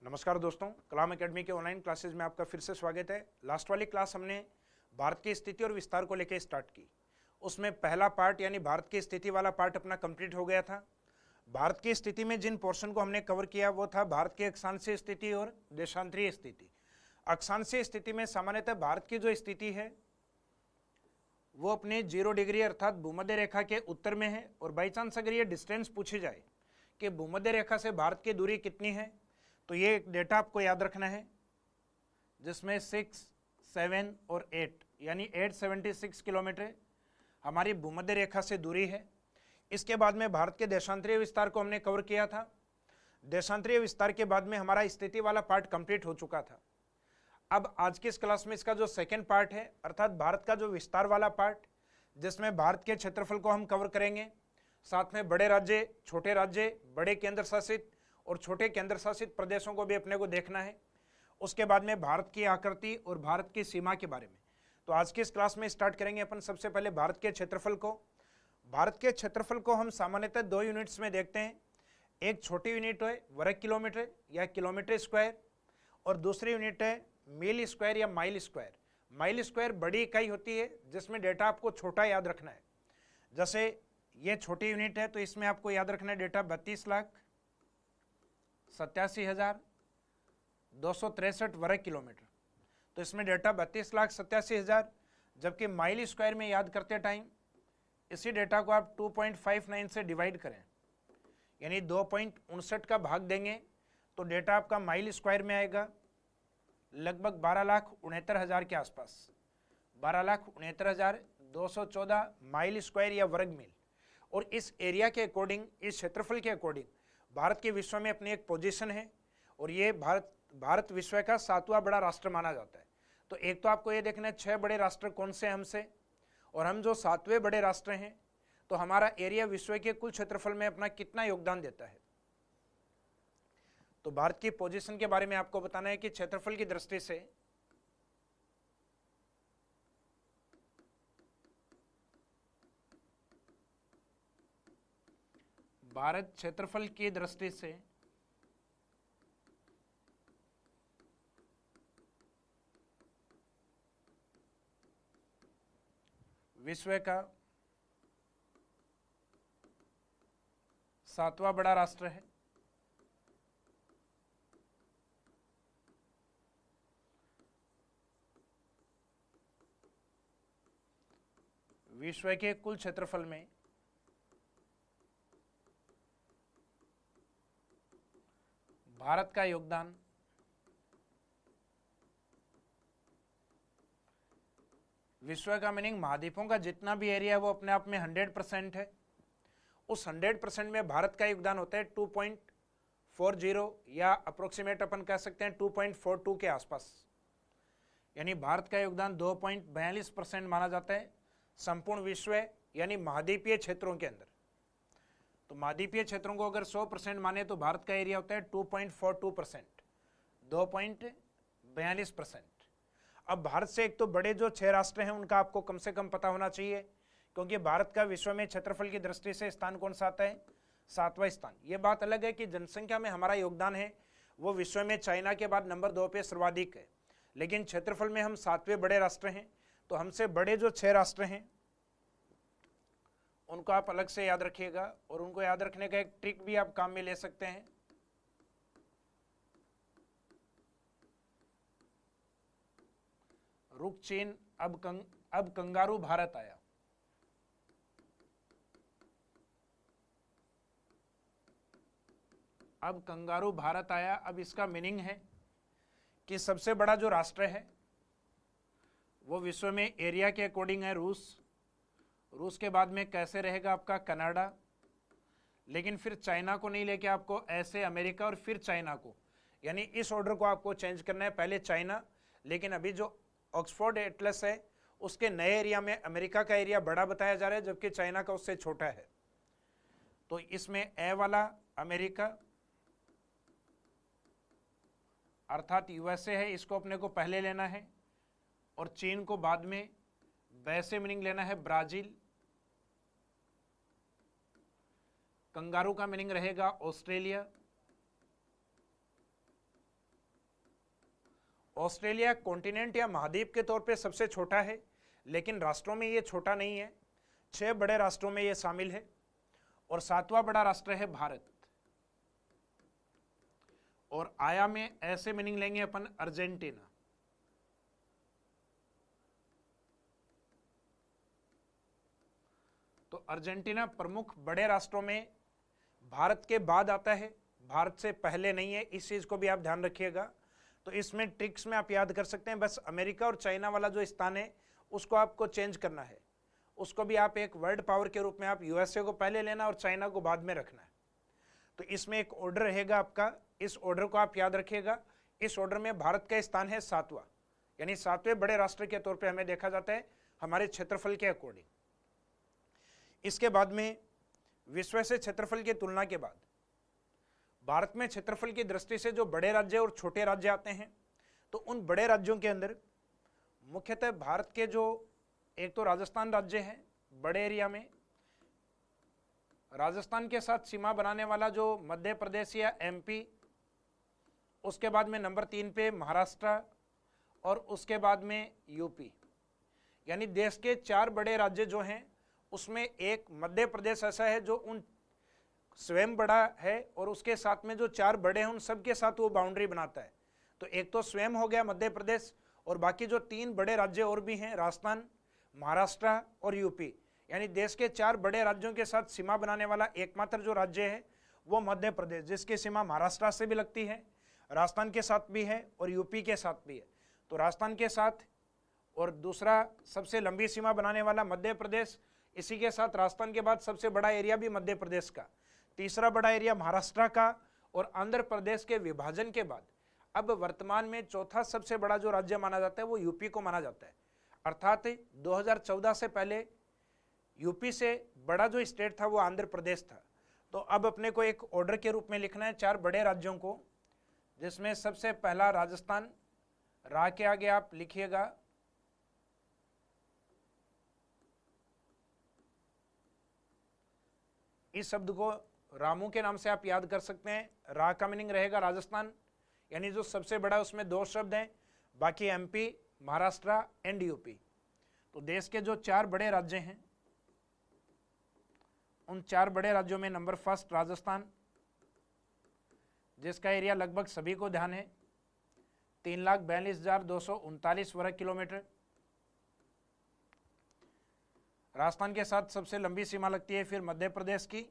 नमस्कार दोस्तों, कलाम एकेडमी के ऑनलाइन क्लासेज में आपका फिर से स्वागत है। लास्ट वाली क्लास हमने भारत की स्थिति और विस्तार को लेकर स्टार्ट की। उसमें पहला पार्ट यानी भारत की स्थिति वाला पार्ट अपना कंप्लीट हो गया था। भारत की स्थिति में जिन पोर्शन को हमने कवर किया वो था भारत की अक्षांशीय स्थिति और देशांतरीय स्थिति। अक्षांशीय स्थिति में सामान्यतः भारत की जो स्थिति है वो अपने 0 डिग्री अर्थात भूमध्य रेखा के उत्तर में है। और बाई चांस अगर ये डिस्टेंस पूछी जाए कि भूमध्य रेखा से भारत की दूरी कितनी है, तो ये डेटा आपको याद रखना है, जिसमें 6, 7 और 8 यानी 876 किलोमीटर हमारी भूमध्य रेखा से दूरी है। इसके बाद में भारत के देशांतरीय विस्तार को हमने कवर किया था। देशांतरीय विस्तार के बाद में हमारा स्थिति वाला पार्ट कंप्लीट हो चुका था। अब आज की इस क्लास में इसका जो सेकेंड पार्ट है अर्थात भारत का जो विस्तार वाला पार्ट, जिसमें भारत के क्षेत्रफल को हम कवर करेंगे, साथ में बड़े राज्य, छोटे राज्य, बड़े केंद्र शासित और छोटे केंद्र शासित प्रदेशों को भी अपने को देखना है। उसके बाद में भारत की आकृति और भारत की सीमा के बारे में। तो आज की इस क्लास में स्टार्ट करेंगे अपन सबसे पहले भारत के क्षेत्रफल को। भारत के क्षेत्रफल को हम सामान्यतः 2 यूनिट्स में देखते हैं। एक छोटी यूनिट है वर्ग किलोमीटर या किलोमीटर स्क्वायर, और दूसरी यूनिट है मील स्क्वायर या माइल स्क्वायर। माइल स्क्वायर बड़ी इकाई होती है जिसमें डेटा आपको छोटा याद रखना है। जैसे ये छोटी यूनिट है तो इसमें आपको याद रखना है डेटा 32,87,263 वर्ग किलोमीटर। तो इसमें डेटा 32,87,000, जबकि माइल स्क्वायर में याद करते टाइम इसी डेटा को आप 2.59 से डिवाइड करें यानी 2.59 का भाग देंगे तो डेटा आपका माइल स्क्वायर में आएगा लगभग 12,69,000 के आसपास। 12,69,214 माइल स्क्वायर या वर्ग मील। और इस एरिया के अकॉर्डिंग, इस क्षेत्रफल के अकॉर्डिंग भारत के विश्व में अपनी एक पोजीशन है और ये भारत विश्व का 7वां बड़ा राष्ट्र माना जाता है। तो एक तो आपको ये देखना है 6 बड़े राष्ट्र कौन से हमसे, और हम जो 7वें बड़े राष्ट्र हैं तो हमारा एरिया विश्व के कुल क्षेत्रफल में अपना कितना योगदान देता है। तो भारत की पोजीशन के बारे में आपको बताना है कि क्षेत्रफल की दृष्टि से भारत क्षेत्रफल की दृष्टि से विश्व का 7वां बड़ा राष्ट्र है। विश्व के कुल क्षेत्रफल में भारत का योगदान विश्व का मीनिंग महाद्वीपों का जितना भी एरिया है वो अपने आप में 100% है। उस 100% में भारत का योगदान होता है 2.40 या अप्रोक्सीमेट अपन कह सकते हैं 2.42 के आसपास। यानी भारत का योगदान 2.42% माना जाता है संपूर्ण विश्व यानी महाद्वीपीय क्षेत्रों के अंदर। तो महाद्वीपीय क्षेत्रों को अगर 100% माने तो भारत का एरिया होता है 2.42%, 2.42%। अब भारत से एक तो बड़े जो 6 राष्ट्र हैं उनका आपको कम से कम पता होना चाहिए, क्योंकि भारत का विश्व में क्षेत्रफल की दृष्टि से स्थान कौन सा आता है, 7वां स्थान। ये बात अलग है कि जनसंख्या में हमारा योगदान है वो विश्व में चाइना के बाद नंबर 2 पे सर्वाधिक है, लेकिन क्षेत्रफल में हम 7वें बड़े राष्ट्र हैं। तो हमसे बड़े जो 6 राष्ट्र हैं उनको आप अलग से याद रखिएगा, और उनको याद रखने का एक ट्रिक भी आप काम में ले सकते हैं। रुक चीन, अब कंगारू भारत आया। अब कंगारू भारत आया। अब इसका मीनिंग है कि सबसे बड़ा जो राष्ट्र है वो विश्व में एरिया के अकॉर्डिंग है रूस। रूस के बाद में कैसे रहेगा आपका कनाडा, लेकिन फिर चाइना को नहीं लेके आपको ऐसे अमेरिका और फिर चाइना को, यानी इस ऑर्डर को आपको चेंज करना है। पहले चाइना, लेकिन अभी जो ऑक्सफोर्ड एटलस है उसके नए एरिया में अमेरिका का एरिया बड़ा बताया जा रहा है जबकि चाइना का उससे छोटा है। तो इसमें ए वाला अमेरिका अर्थात यूएसए है, इसको अपने को पहले लेना है, और चीन को बाद में। वैसे मीनिंग लेना है ब्राजील। कंगारू का मीनिंग रहेगा ऑस्ट्रेलिया। ऑस्ट्रेलिया कॉन्टिनेंट या महाद्वीप के तौर पे सबसे छोटा है, लेकिन राष्ट्रों में ये छोटा नहीं है। 6 बड़े राष्ट्रों में ये शामिल है। और 7वां बड़ा राष्ट्र है भारत। और आया में ऐसे मीनिंग लेंगे अपन अर्जेंटीना। तो अर्जेंटीना प्रमुख बड़े राष्ट्रों में भारत के बाद आता है, भारत से पहले नहीं है। इस चीज को भी आप ध्यान रखिएगा। तो इसमें ट्रिक्स में आप याद कर सकते हैं, बस अमेरिका और चाइना वाला जो स्थान है उसको आपको चेंज करना है। उसको भी आप एक वर्ल्ड पावर के रूप में आप यूएसए को पहले लेना और चाइना को बाद में रखना है। तो इसमें एक ऑर्डर रहेगा आपका, इस ऑर्डर को आप याद रखिएगा। इस ऑर्डर में भारत का स्थान है 7वां, यानी 7वें बड़े राष्ट्र के तौर पे हमें देखा जाता है हमारे क्षेत्रफल के अकॉर्डिंग। इसके बाद में विश्व से क्षेत्रफल की तुलना के बाद भारत में क्षेत्रफल की दृष्टि से जो बड़े राज्य और छोटे राज्य आते हैं, तो उन बड़े राज्यों के अंदर मुख्यतः भारत के जो एक तो राजस्थान राज्य है बड़े एरिया में, राजस्थान के साथ सीमा बनाने वाला जो मध्य प्रदेश या एमपी, उसके बाद में नंबर 3 पे महाराष्ट्र और उसके बाद में यूपी। यानी देश के 4 बड़े राज्य जो हैं उसमें एक मध्य प्रदेश ऐसा है जो उन स्वयं बड़ा है और उसके साथ में जो 4 बड़े हैं उन सब के साथ वो बाउंड्री बनाता है। तो एक तो स्वयं हो गया मध्य प्रदेश, और बाकी जो 3 बड़े राज्य और भी हैं राजस्थान, महाराष्ट्र और यूपी, यानी देश के 4 बड़े राज्यों के साथ सीमा बनाने वाला एकमात्र जो राज्य है वो मध्य प्रदेश, जिसकी सीमा महाराष्ट्र से भी लगती है, राजस्थान के साथ भी है और यूपी के साथ भी है। तो राजस्थान के साथ और दूसरा सबसे लंबी सीमा बनाने वाला मध्य प्रदेश, इसी के साथ राजस्थान के बाद सबसे बड़ा एरिया भी मध्य प्रदेश का, तीसरा बड़ा एरिया महाराष्ट्र का, और आंध्र प्रदेश के विभाजन के बाद अब वर्तमान में चौथा सबसे बड़ा जो राज्य माना जाता है वो यूपी को माना जाता है। अर्थात 2014 से पहले यूपी से बड़ा जो स्टेट था वो आंध्र प्रदेश था। तो अब अपने को एक ऑर्डर के रूप में लिखना है 4 बड़े राज्यों को, जिसमें सबसे पहला राजस्थान, रा के आगे आप लिखिएगा इस शब्द को रामू के नाम से आप याद कर सकते हैं। रा का मीनिंग रहेगा राजस्थान, यानी जो सबसे बड़ा उसमें 2 शब्द हैं, बाकी एमपी, महाराष्ट्र एंड यूपी। तो देश के जो 4 बड़े राज्य हैं उन 4 बड़े राज्यों में नंबर 1 राजस्थान, जिसका एरिया लगभग सभी को ध्यान है 3,42,239 वर्ग किलोमीटर। राजस्थान के साथ सबसे लंबी सीमा लगती है फिर मध्य प्रदेश की,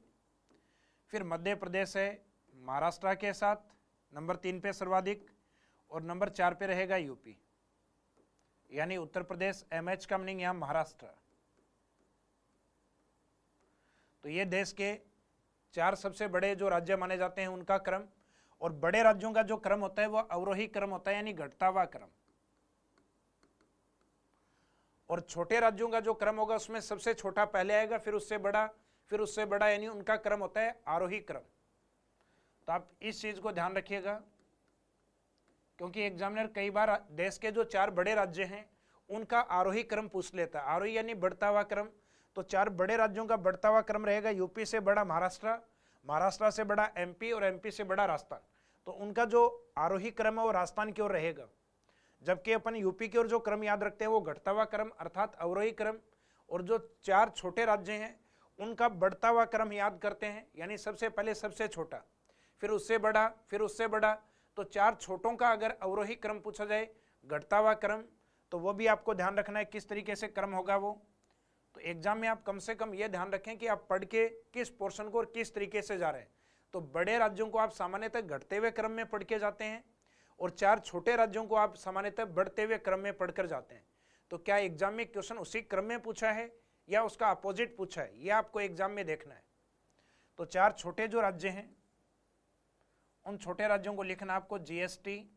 फिर मध्य प्रदेश है महाराष्ट्र के साथ नंबर 3 पे सर्वाधिक, और नंबर 4 पे रहेगा यूपी, यानी उत्तर प्रदेश। एमएच का मीनिंग यहां महाराष्ट्र। तो ये देश के 4 सबसे बड़े जो राज्य माने जाते हैं उनका क्रम, और बड़े राज्यों का जो क्रम होता है वो अवरोही क्रम होता है, यानी घटता हुआ क्रम। और छोटे राज्यों का जो क्रम होगा उसमें सबसे छोटा पहले आएगा, फिर उससे बड़ा, यानी उनका क्रम होता है आरोही क्रम। तो आप इस चीज को ध्यान रखिएगा, क्योंकि एग्जामिनर कई बार देश के जो 4 बड़े राज्य हैं उनका आरोही क्रम पूछ लेता है। आरोही यानी बढ़ता हुआ क्रम। तो 4 बड़े राज्यों का बढ़ता हुआ क्रम रहेगा, यूपी से बड़ा महाराष्ट्र, महाराष्ट्र से बड़ा एमपी और एमपी से बड़ा राजस्थान। तो उनका जो आरोही क्रम है वो राजस्थान की ओर रहेगा, जबकि अपन यूपी की ओर जो क्रम याद रखते हैं वो घटता हुआ क्रम अर्थात अवरोही क्रम। और जो 4 छोटे राज्य हैं उनका बढ़ता हुआ क्रम याद करते हैं, यानी सबसे पहले सबसे छोटा, फिर उससे बड़ा, फिर उससे बड़ा। तो 4 छोटों का अगर अवरोही क्रम पूछा जाए, घटता हुआ क्रम, तो वो भी आपको ध्यान रखना है किस तरीके से क्रम होगा वो। तो एग्जाम में आप कम से कम ये ध्यान रखें कि आप पढ़ के किस पोर्शन को और किस तरीके से जा रहे हैं। तो बड़े राज्यों को आप सामान्यतः घटते हुए क्रम में पढ़ के जाते हैं और 4 छोटे राज्यों को आप सामान्यतः बढ़ते हुए क्रम में पढ़कर जाते हैं। तो क्या एग्जाम में क्वेश्चन उसी क्रम में पूछा है या उसका अपोजिट पूछा है, यह आपको एग्जाम में देखना है। तो 4 छोटे जो राज्य हैं उन छोटे राज्यों को लिखना आपको जीएसटी,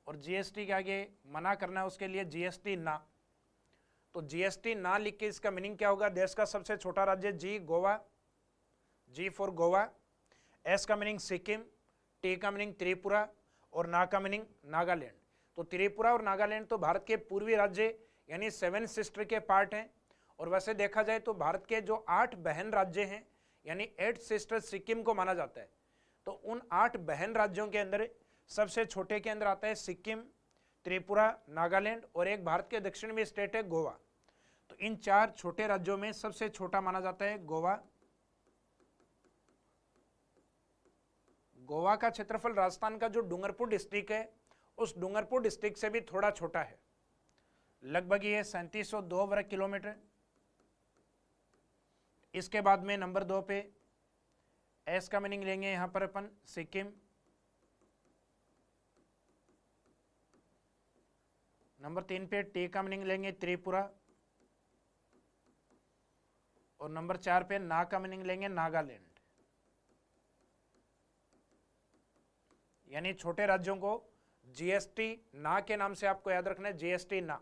और जीएसटी के आगे मना करना है, उसके लिए जीएसटी ना। तो जीएसटी ना लिख के इसका मीनिंग क्या होगा, देश का सबसे छोटा राज्य जी गोवा, जी फॉर गोवा, एस का मीनिंग सिक्किम, टी का मीनिंग त्रिपुरा और ना का मीनिंग नागालैंड। तो त्रिपुरा और नागालैंड तो भारत के पूर्वी राज्य यानी 7 सिस्टर के पार्ट हैं। और वैसे देखा जाए तो भारत के जो 8 बहन राज्य हैं यानी 8 सिस्टर सिक्किम को माना जाता है। तो उन 8 बहन राज्यों के अंदर सबसे छोटे के अंदर आता है सिक्किम, त्रिपुरा, नागालैंड और एक भारत के दक्षिण में स्टेट है गोवा। तो इन 4 छोटे राज्यों में सबसे छोटा माना जाता है गोवा। गोवा का क्षेत्रफल राजस्थान का जो डूंगरपुर डिस्ट्रिक्ट है उस डूंगरपुर डिस्ट्रिक्ट से भी थोड़ा छोटा है, लगभग ये 3702 वर्ग किलोमीटर। इसके बाद में नंबर 2 पे एस का मीनिंग लेंगे यहां पर अपन सिक्किम। नंबर 3 पे टी का मीनिंग लेंगे त्रिपुरा। और नंबर 4 पे ना का मीनिंग लेंगे नागालैंड। यानी छोटे राज्यों को जीएसटी ना के नाम से आपको याद रखना है, जीएसटी ना।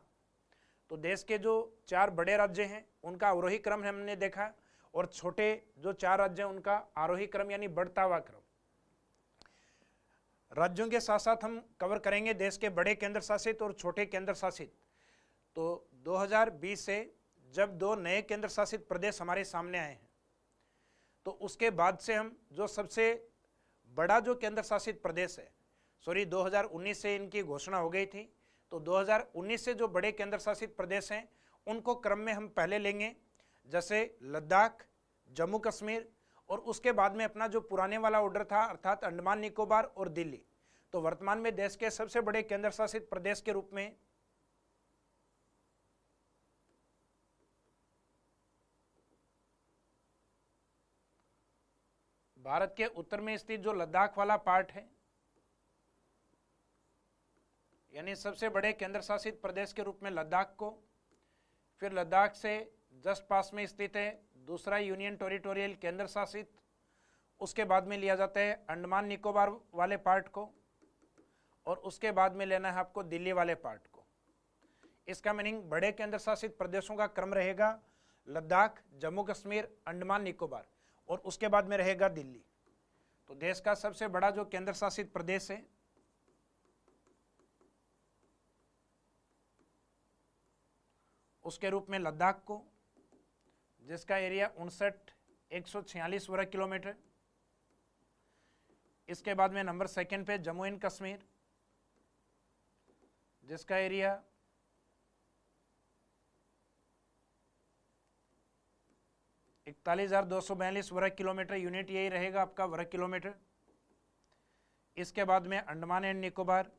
तो देश के जो 4 बड़े राज्य हैं उनका अवरोही क्रम हमने देखा, और छोटे जो 4 राज्य हैं उनका आरोही क्रम यानी बढ़ता हुआ क्रम। राज्यों के साथ साथ हम कवर करेंगे देश के बड़े केंद्र शासित और छोटे केंद्र शासित। तो 2020 से जब 2 नए केंद्र शासित प्रदेश हमारे सामने आए हैं, तो उसके बाद से हम जो सबसे बड़ा जो केंद्र शासित प्रदेश है, 2019 से इनकी घोषणा हो गई थी, तो 2019 से जो बड़े केंद्र शासित प्रदेश हैं उनको क्रम में हम पहले लेंगे, जैसे लद्दाख, जम्मू कश्मीर, और उसके बाद में अपना जो पुराने वाला ऑर्डर था अर्थात अंडमान निकोबार और दिल्ली। तो वर्तमान में देश के सबसे बड़े केंद्र शासित प्रदेश के रूप में भारत के उत्तर में स्थित जो लद्दाख वाला पार्ट है, यानी सबसे बड़े केंद्र शासित प्रदेश के रूप में लद्दाख को, फिर लद्दाख से जस्ट पास में स्थित है दूसरा यूनियन टेरिटोरियल केंद्र शासित, उसके बाद में लिया जाता है अंडमान निकोबार वाले पार्ट को, और उसके बाद में लेना है आपको दिल्ली वाले पार्ट को। इसका मीनिंग बड़े केंद्र शासित प्रदेशों का क्रम रहेगा लद्दाख, जम्मू कश्मीर, अंडमान निकोबार, और उसके बाद में रहेगा दिल्ली। तो देश का सबसे बड़ा जो केंद्र शासित प्रदेश है उसके रूप में लद्दाख को, जिसका एरिया 59,146 वर्ग किलोमीटर। इसके बाद में नंबर 2 पे जम्मू एंड कश्मीर, जिसका एरिया 41,242 वर्ग किलोमीटर, यूनिट यही रहेगा आपका वर्ग किलोमीटर। इसके बाद में अंडमान एंड निकोबार,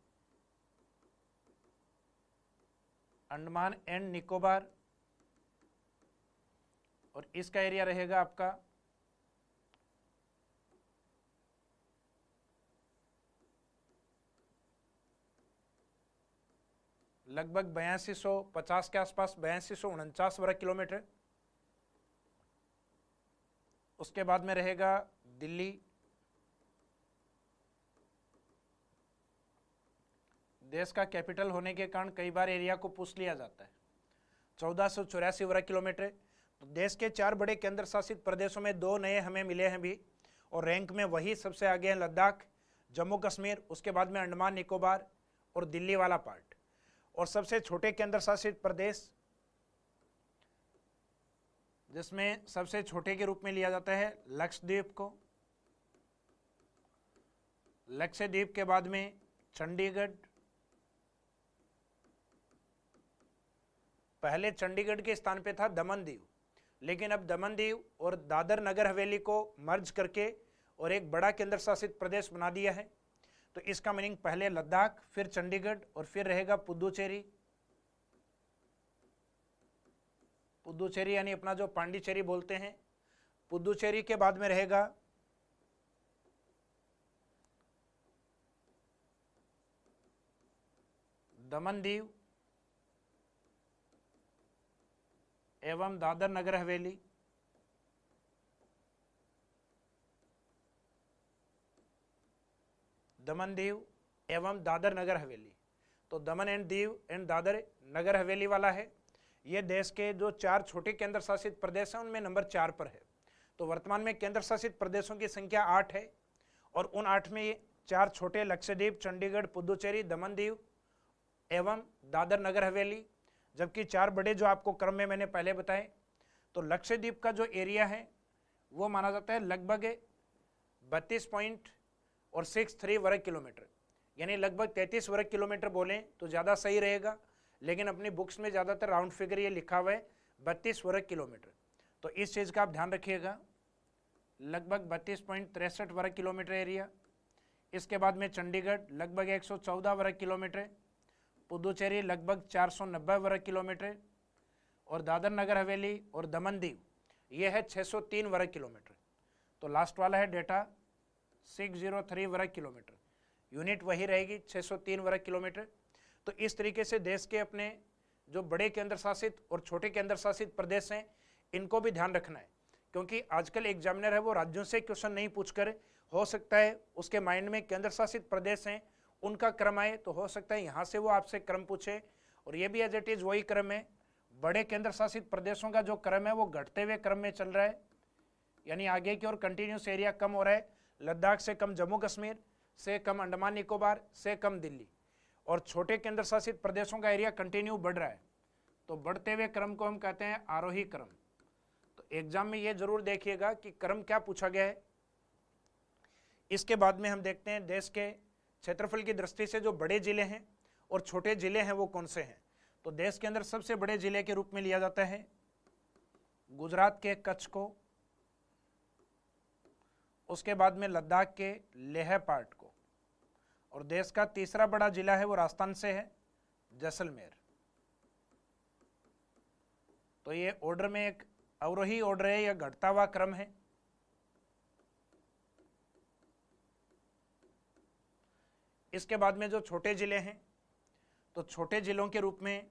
अंडमान एंड निकोबार, और इसका एरिया रहेगा आपका लगभग 8250 के आसपास, 8249 वर्ग किलोमीटर। उसके बाद में रहेगा दिल्ली, देश का कैपिटल होने के कारण कई बार एरिया को पूछ लिया जाता है, 1484 वर्ग किलोमीटर। तो देश के 4 बड़े केंद्र शासित प्रदेशों में 2 नए हमें मिले हैं भी, और रैंक में वही सबसे आगे हैं लद्दाख, जम्मू कश्मीर, उसके बाद में अंडमान निकोबार और दिल्ली वाला पार्ट। और सबसे छोटे केंद्र शासित प्रदेश, जिसमें सबसे छोटे के रूप में लिया जाता है लक्षद्वीप को, लक्षद्वीप के बाद में चंडीगढ़। पहले चंडीगढ़ के स्थान पे था दमन दीव, लेकिन अब दमन दीव और दादर नगर हवेली को मर्ज करके और एक बड़ा केंद्र शासित प्रदेश बना दिया है। तो इसका मीनिंग पहले लद्दाख, फिर चंडीगढ़, और फिर रहेगा पुदुचेरी। पुदुचेरी यानी अपना जो पांडिचेरी बोलते हैं, पुदुचेरी के बाद में रहेगा दमन दीव एवं दादर नगर हवेली। दमन दीव एवं दादर नगर हवेली। तो दमन एंड दीव एंड दादर नगर हवेली वाला है, ये देश के जो 4 छोटे केंद्र शासित प्रदेश हैं उनमें नंबर 4 पर है। तो वर्तमान में केंद्र शासित प्रदेशों की संख्या 8 है, और उन 8 में 4 छोटे लक्षद्वीप, चंडीगढ़, पुदुचेरी, दमन दीव एवं दादर नगर हवेली, जबकि 4 बड़े जो आपको क्रम में मैंने पहले बताए। तो लक्षद्वीप का जो एरिया है वो माना जाता है लगभग 32.63 वर्ग किलोमीटर। यानी लगभग 33 वर्ग किलोमीटर बोलें तो ज़्यादा सही रहेगा, लेकिन अपनी बुक्स में ज़्यादातर राउंड फिगर ये लिखा हुआ है 32 वर्ग किलोमीटर। तो इस चीज़ का आप ध्यान रखिएगा, लगभग 32.63 वर्ग किलोमीटर एरिया। इसके बाद में चंडीगढ़ लगभग 114 वर्ग किलोमीटर, पुदुचेरी लगभग 490 वर्ग किलोमीटर, और दादर नगर हवेली और दमन दीव ये है 603 वर्ग किलोमीटर। तो लास्ट वाला है डेटा 603 वर्ग किलोमीटर, यूनिट वही रहेगी 603 वर्ग किलोमीटर। तो इस तरीके से देश के अपने जो बड़े केंद्र शासित और छोटे केंद्र शासित प्रदेश हैं इनको भी ध्यान रखना है, क्योंकि आजकल एग्जामिनर है वो राज्यों से क्वेश्चन नहीं पूछकर, हो सकता है उसके माइंड में केंद्र शासित प्रदेश हैं उनका क्रम आए, तो हो सकता है यहाँ से वो आपसे क्रम पूछे, और ये भी एज इट इज वही क्रम है। बड़े केंद्र शासित प्रदेशों का जो क्रम है वो घटते हुए क्रम में चल रहा है, यानी आगे की ओर कंटिन्यूस एरिया कम हो रहा है। लद्दाख से कम जम्मू कश्मीर, से कम अंडमान निकोबार, से कम दिल्ली, और छोटे केंद्र शासित प्रदेशों का एरिया कंटिन्यू बढ़ रहा है। तो बढ़ते हुए क्रम को हम कहते हैं आरोही क्रम। तो एग्जाम में ये जरूर देखिएगा कि क्रम क्या पूछा गया है। इसके बाद में हम देखते हैं देश के क्षेत्रफल की दृष्टि से जो बड़े जिले हैं और छोटे जिले हैं वो कौन से हैं। तो देश के अंदर सबसे बड़े जिले के रूप में लिया जाता है गुजरात के कच्छ को, उसके बाद में लद्दाख के लेह पार्ट को, और देश का तीसरा बड़ा जिला है वो राजस्थान से है जैसलमेर। तो ये ऑर्डर में एक अवरोही ऑर्डर है या घटता हुआ क्रम है। इसके बाद में जो छोटे जिले हैं, तो छोटे जिलों के रूप में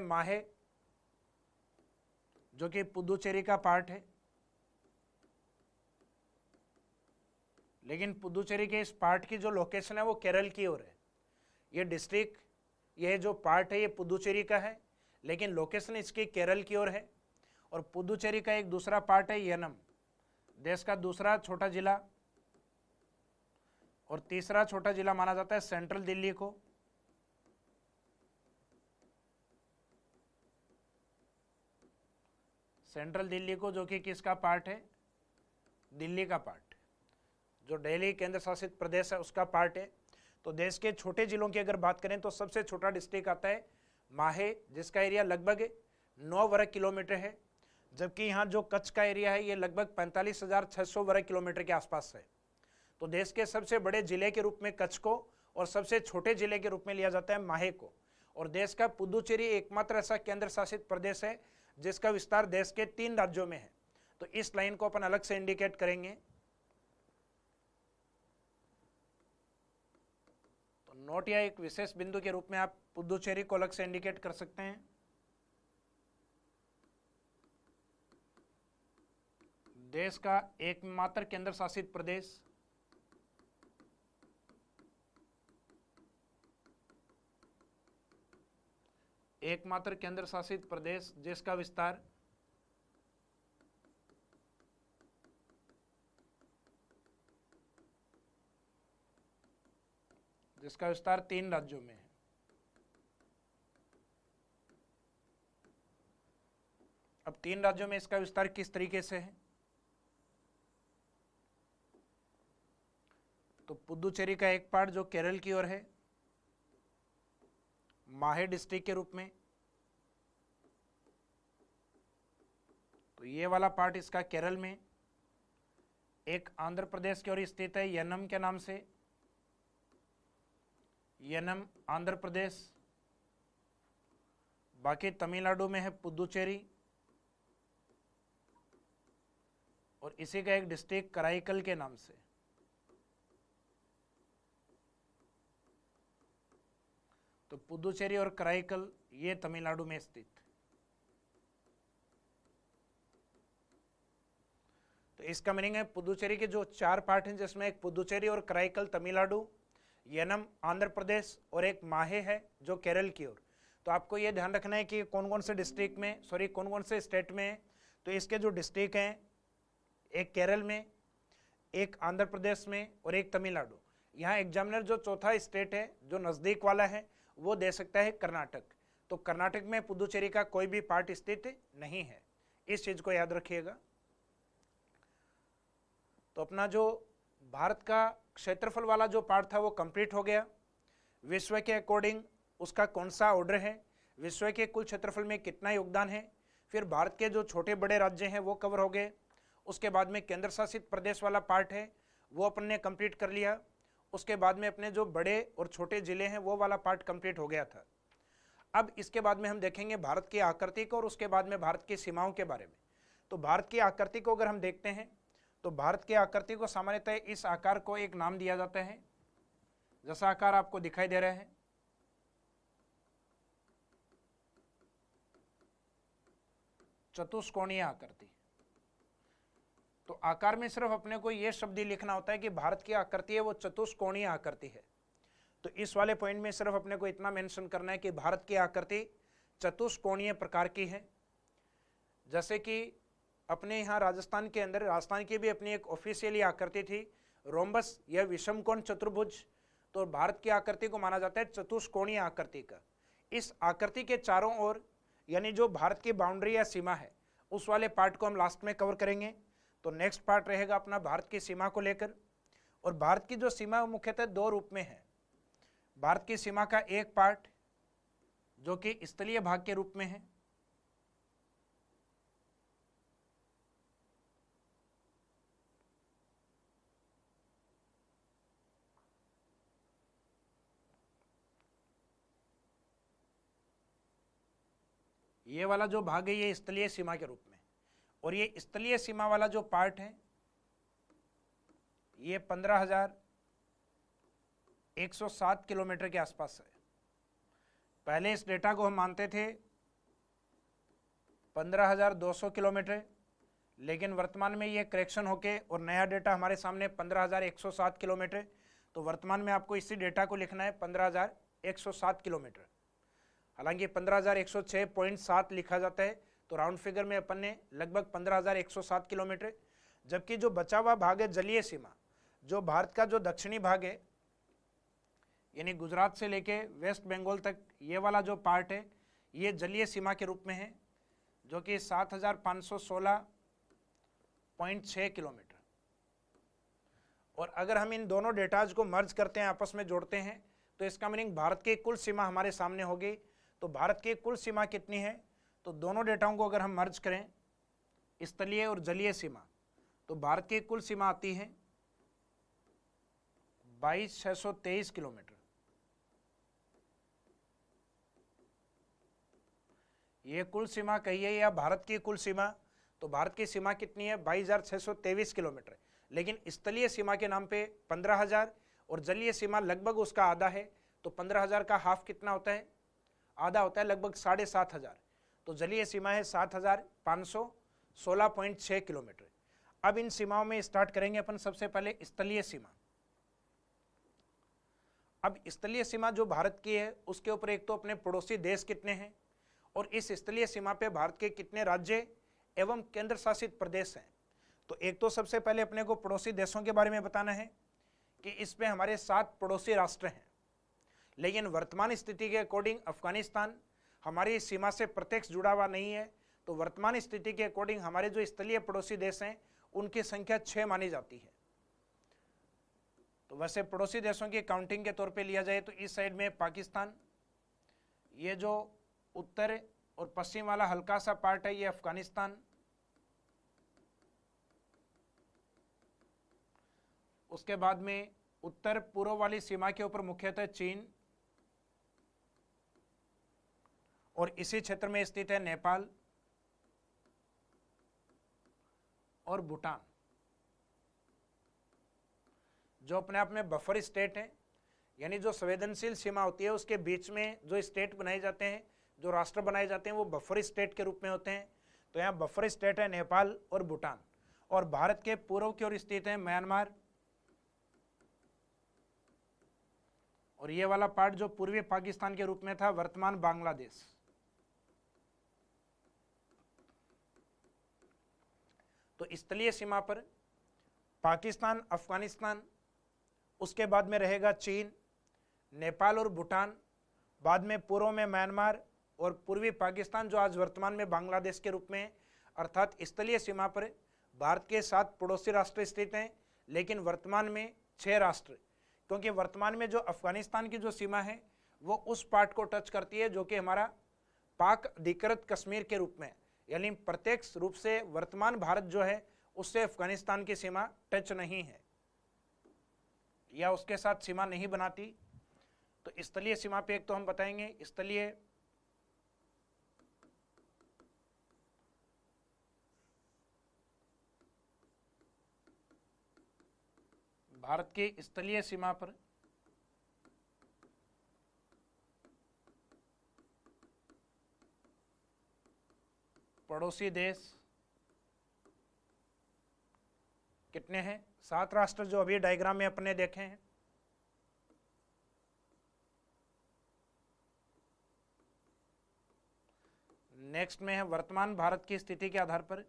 माहे जो कि पुदुचेरी का पार्ट है, लेकिन पुदुचेरी के इस पार्ट की जो लोकेशन है वो केरल की ओर है। ये डिस्ट्रिक्ट, ये जो पार्ट है ये पुदुचेरी का है, लेकिन लोकेशन इसकी केरल की ओर है। और पुदुचेरी का एक दूसरा पार्ट है येनम, देश का दूसरा छोटा जिला, और तीसरा छोटा जिला माना जाता है सेंट्रल दिल्ली को। सेंट्रल दिल्ली को जो कि किसका पार्ट है, दिल्ली का पार्ट, जो दिल्ली केंद्र शासित प्रदेश है उसका पार्ट है। तो देश के छोटे जिलों की अगर बात करें तो सबसे छोटा डिस्ट्रिक्ट आता है माहे, जिसका एरिया लगभग 9 वर्ग किलोमीटर है, जबकि यहाँ जो कच्छ का एरिया है ये लगभग 45,600 वर्ग किलोमीटर के आसपास है। तो देश के सबसे बड़े जिले के रूप में कच्छ को और सबसे छोटे जिले के रूप में लिया जाता है माहे को। और देश का पुदुचेरी एकमात्र ऐसा केंद्र शासित प्रदेश है जिसका विस्तार देश के 3 राज्यों में है। तो इस लाइन को अपन अलग से इंडिकेट करेंगे। तो नोट या एक विशेष बिंदु के रूप में आप पुदुचेरी को अलग से इंडिकेट कर सकते हैं। देश का एकमात्र केंद्र शासित प्रदेश, एकमात्र केंद्र शासित प्रदेश जिसका विस्तार जिसका विस्तार 3 राज्यों में है। अब 3 राज्यों में इसका विस्तार किस तरीके से है, तो पुदुचेरी का एक पार्ट जो केरल की ओर है माहे डिस्ट्रिक्ट के रूप में, तो ये वाला पार्ट इसका केरल में, एक आंध्र प्रदेश की ओर स्थित है यनम के नाम से, यनम आंध्र प्रदेश, बाकी तमिलनाडु में है पुदुचेरी, और इसी का एक डिस्ट्रिक्ट कराईकल के नाम से। तो पुदुचेरी और कराईकल ये तमिलनाडु में स्थित। तो इसका मीनिंग है पुदुचेरी के जो 4 पार्ट हैं जिसमें एक पुदुचेरी और कराईकल तमिलनाडु, येनम आंध्र प्रदेश और एक माहे है जो केरल की ओर। तो आपको ये ध्यान रखना है कि कौन कौन से डिस्ट्रिक्ट में, कौन कौन से स्टेट में है। तो इसके जो डिस्ट्रिक्ट हैं, एक केरल में, एक आंध्र प्रदेश में और एक तमिलनाडु। यहाँ एग्जामिनर जो चौथा स्टेट है जो नज़दीक वाला है वो दे सकता है कर्नाटक। तो कर्नाटक में पुदुचेरी का कोई भी पार्ट स्थित नहीं है, इस चीज को याद रखिएगा। तो अपना जो भारत का क्षेत्रफल वाला जो पार्ट था वो कंप्लीट हो गया। विश्व के अकॉर्डिंग उसका कौन सा ऑर्डर है, विश्व के कुल क्षेत्रफल में कितना योगदान है, फिर भारत के जो छोटे बड़े राज्य हैं वो कवर हो गए। उसके बाद में केंद्र शासित प्रदेश वाला पार्ट है वो अपन ने कंप्लीट कर लिया। उसके बाद में अपने जो बड़े और छोटे जिले हैं वो वाला पार्ट कंप्लीट हो गया था। अब इसके बाद में हम देखेंगे भारत की आकृति को और उसके बाद में भारत की सीमाओं के बारे में। तो भारत की आकृति को अगर हम देखते हैं तो भारत की आकृति को सामान्यतः इस आकार को एक नाम दिया जाता है, जैसा आकार आपको दिखाई दे रहा है। चतुष्कोणीय आकृति। तो आकार में सिर्फ अपने को यह शब्द ही लिखना होता है कि भारत की आकृति है वो चतुष्कोणीय आकृति है। तो इस वाले पॉइंट में सिर्फ अपने को इतना मेंशन करना है कि भारत की आकृति चतुष्कोणीय प्रकार की है। जैसे कि अपने यहाँ राजस्थान के अंदर, राजस्थान की भी अपनी एक ऑफिशियली आकृति थी रोम्बस या विषमकोण चतुर्भुज। तो भारत की आकृति को माना जाता है चतुष्कोणीय आकृति का। इस आकृति के चारों ओर यानी जो भारत की बाउंड्री या सीमा है उस वाले पार्ट को हम लास्ट में कवर करेंगे। तो नेक्स्ट पार्ट रहेगा अपना भारत की सीमा को लेकर। और भारत की जो सीमा है वो मुख्यतः दो रूप में है। भारत की सीमा का एक पार्ट जो कि स्थलीय भाग के रूप में है, ये वाला जो भाग है ये स्थलीय सीमा के रूप में। और ये स्थलीय सीमा वाला जो पार्ट है ये 15,107 किलोमीटर के आसपास है। पहले इस डेटा को हम मानते थे 15,200 किलोमीटर, लेकिन वर्तमान में ये करेक्शन होके और नया डेटा हमारे सामने 15,107 किलोमीटर। तो वर्तमान में आपको इसी डेटा को लिखना है 15,107 किलोमीटर। हालांकि 15,106.7 लिखा जाता है, तो राउंड फिगर में अपन ने लगभग 15,107 किलोमीटर। जबकि जो बचा हुआ भाग है जलीय सीमा, जो भारत का जो दक्षिणी भाग है यानी गुजरात से लेके वेस्ट बंगाल तक, ये वाला जो पार्ट है ये जलीय सीमा के रूप में है, जो कि 7,516.6 किलोमीटर। और अगर हम इन दोनों डेटाज को मर्ज करते हैं, आपस में जोड़ते हैं, तो इसका मीनिंग भारत की कुल सीमा हमारे सामने होगी। तो भारत की कुल सीमा कितनी है, तो दोनों डेटाओं को अगर हम मर्ज करें, स्थलीय और जलीय सीमा, तो भारत की कुल सीमा आती है 22,623 किलोमीटर। ये कुल सीमा कहिए या भारत की कुल सीमा, तो भारत की सीमा कितनी है 22,623 किलोमीटर। लेकिन स्थलीय सीमा के नाम पे 15,000 और जलीय सीमा लगभग उसका आधा है। तो 15,000 का हाफ कितना होता है, आधा होता है लगभग 7,500। तो जलीय सीमा है 7,516.6 किलोमीटर। अब इन सीमाओं में स्टार्ट करेंगे अपन सबसे पहले स्थलीय सीमा। अब स्थलीय सीमा जो भारत की है उसके ऊपर एक तो अपने पड़ोसी देश कितने हैं और इस स्थलीय सीमा पे भारत के कितने राज्य एवं केंद्र शासित प्रदेश हैं। तो एक तो सबसे पहले अपने को पड़ोसी देशों के बारे में बताना है कि इसमें हमारे 7 पड़ोसी राष्ट्र हैं। लेकिन वर्तमान स्थिति के अकॉर्डिंग अफगानिस्तान हमारी सीमा से प्रत्यक्ष जुड़ा हुआ नहीं है। तो वर्तमान स्थिति के अकॉर्डिंग हमारे जो स्थलीय पड़ोसी देश हैं उनकी संख्या 6 मानी जाती है। तो वैसे पड़ोसी देशों की काउंटिंग के तौर पे लिया जाए तो इस साइड में पाकिस्तान, ये जो उत्तर और पश्चिम वाला हल्का सा पार्ट है ये अफगानिस्तान, उसके बाद में उत्तर पूर्व वाली सीमा के ऊपर मुख्यतः चीन, और इसी क्षेत्र में स्थित है नेपाल और भूटान, जो अपने आप में बफर स्टेट है। यानी जो संवेदनशील सीमा होती है उसके बीच में जो स्टेट बनाए जाते हैं, जो राष्ट्र बनाए जाते हैं, वो बफर स्टेट के रूप में होते हैं। तो यहाँ बफर स्टेट है नेपाल और भूटान। और भारत के पूर्व की ओर स्थित है म्यांमार, और ये वाला पार्ट जो पूर्वी पाकिस्तान के रूप में था वर्तमान बांग्लादेश। तो स्थलीय सीमा पर पाकिस्तान, अफगानिस्तान, उसके बाद में रहेगा चीन, नेपाल और भूटान, बाद में पूर्व में म्यांमार और पूर्वी पाकिस्तान जो आज वर्तमान में बांग्लादेश के रूप में है, अर्थात स्थलीय सीमा पर भारत के 7 पड़ोसी राष्ट्र स्थित हैं, लेकिन वर्तमान में 6 राष्ट्र, क्योंकि वर्तमान में जो अफगानिस्तान की जो सीमा है वो उस पार्ट को टच करती है जो कि हमारा पाक अधिकृत कश्मीर के रूप में, यानी प्रत्यक्ष रूप से वर्तमान भारत जो है उससे अफगानिस्तान की सीमा टच नहीं है या उसके साथ सीमा नहीं बनाती। तो स्थलीय सीमा पे एक तो हम बताएंगे स्थलीय भारत की स्थलीय सीमा पर पड़ोसी देश कितने हैं? 7 राष्ट्र जो अभी डायग्राम में अपने देखे हैं। नेक्स्ट में है वर्तमान भारत की स्थिति के आधार पर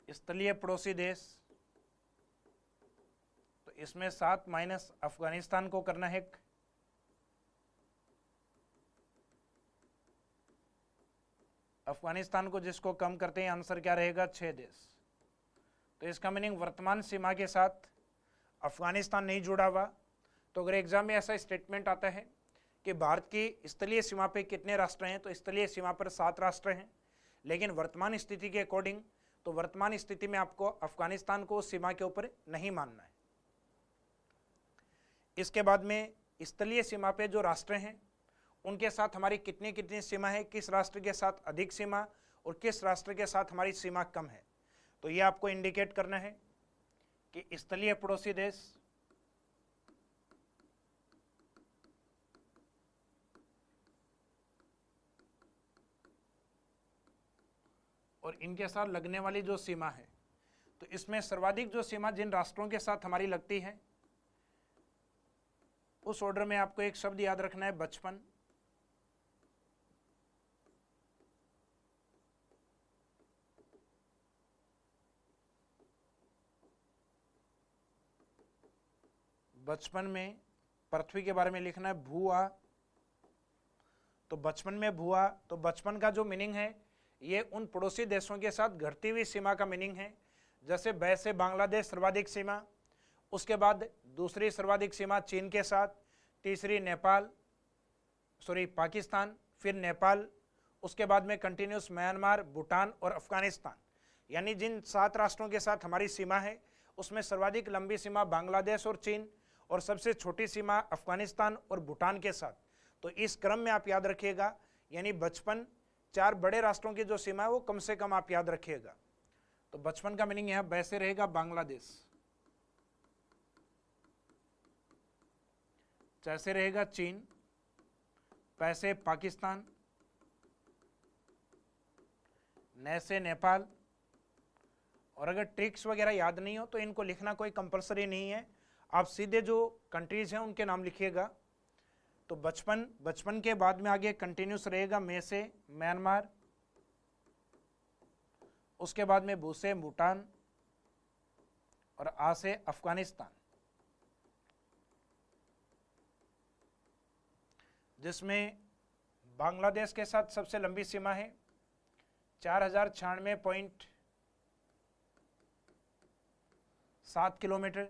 स्थलीय पड़ोसी देश। तो इसमें 7 माइनस अफगानिस्तान को करना है। अफगानिस्तान को जिसको कम करते हैं आंसर क्या रहेगा? 6 देश। तो इसका मीनिंग वर्तमान सीमा के साथ अफगानिस्तान नहीं जुड़ा हुआ। तो अगर एग्जाम में ऐसा स्टेटमेंट आता है कि भारत की स्थलीय सीमा पे कितने राष्ट्र हैं, तो स्थलीय सीमा पर 7 राष्ट्र हैं, लेकिन वर्तमान स्थिति के अकॉर्डिंग तो वर्तमान स्थिति में आपको अफगानिस्तान को सीमा के ऊपर नहीं मानना है। इसके बाद में स्थलीय सीमा पे जो राष्ट्र हैं उनके साथ हमारी कितनी कितनी सीमा है, किस राष्ट्र के साथ अधिक सीमा और किस राष्ट्र के साथ हमारी सीमा कम है, तो ये आपको इंडिकेट करना है कि स्थलीय पड़ोसी देश और इनके साथ लगने वाली जो सीमा है, तो इसमें सर्वाधिक जो सीमा जिन राष्ट्रों के साथ हमारी लगती है उस ऑर्डर में आपको एक शब्द याद रखना है, 55। बचपन में पृथ्वी के बारे में लिखना है भूआ। तो बचपन में भूआ, तो बचपन का जो मीनिंग है ये उन पड़ोसी देशों के साथ घटती हुई सीमा का मीनिंग है। जैसे ब से बांग्लादेश सर्वाधिक सीमा, उसके बाद दूसरी सर्वाधिक सीमा चीन के साथ, तीसरी पाकिस्तान, फिर नेपाल, उसके बाद में कंटिन्यूस म्यांमार, भूटान और अफगानिस्तान। यानी जिन 7 राष्ट्रों के साथ हमारी सीमा है उसमें सर्वाधिक लंबी सीमा बांग्लादेश और चीन और सबसे छोटी सीमा अफगानिस्तान और भूटान के साथ। तो इस क्रम में आप याद रखिएगा, यानी बचपन 4 बड़े राष्ट्रों की जो सीमा है वो कम से कम आप याद रखिएगा। तो बचपन का मीनिंग यहां वैसे रहेगा बांग्लादेश, जैसे रहेगा चीन, पैसे पाकिस्तान, न से नेपाल। और अगर ट्रिक्स वगैरह याद नहीं हो तो इनको लिखना कोई कंपलसरी नहीं है, आप सीधे जो कंट्रीज हैं उनके नाम लिखिएगा। तो बचपन के बाद में आगे कंटिन्यूस रहेगा मे से म्यांमार, उसके बाद में भू से भूटान और आ से अफगानिस्तान, जिसमें बांग्लादेश के साथ सबसे लंबी सीमा है 4096.7 किलोमीटर।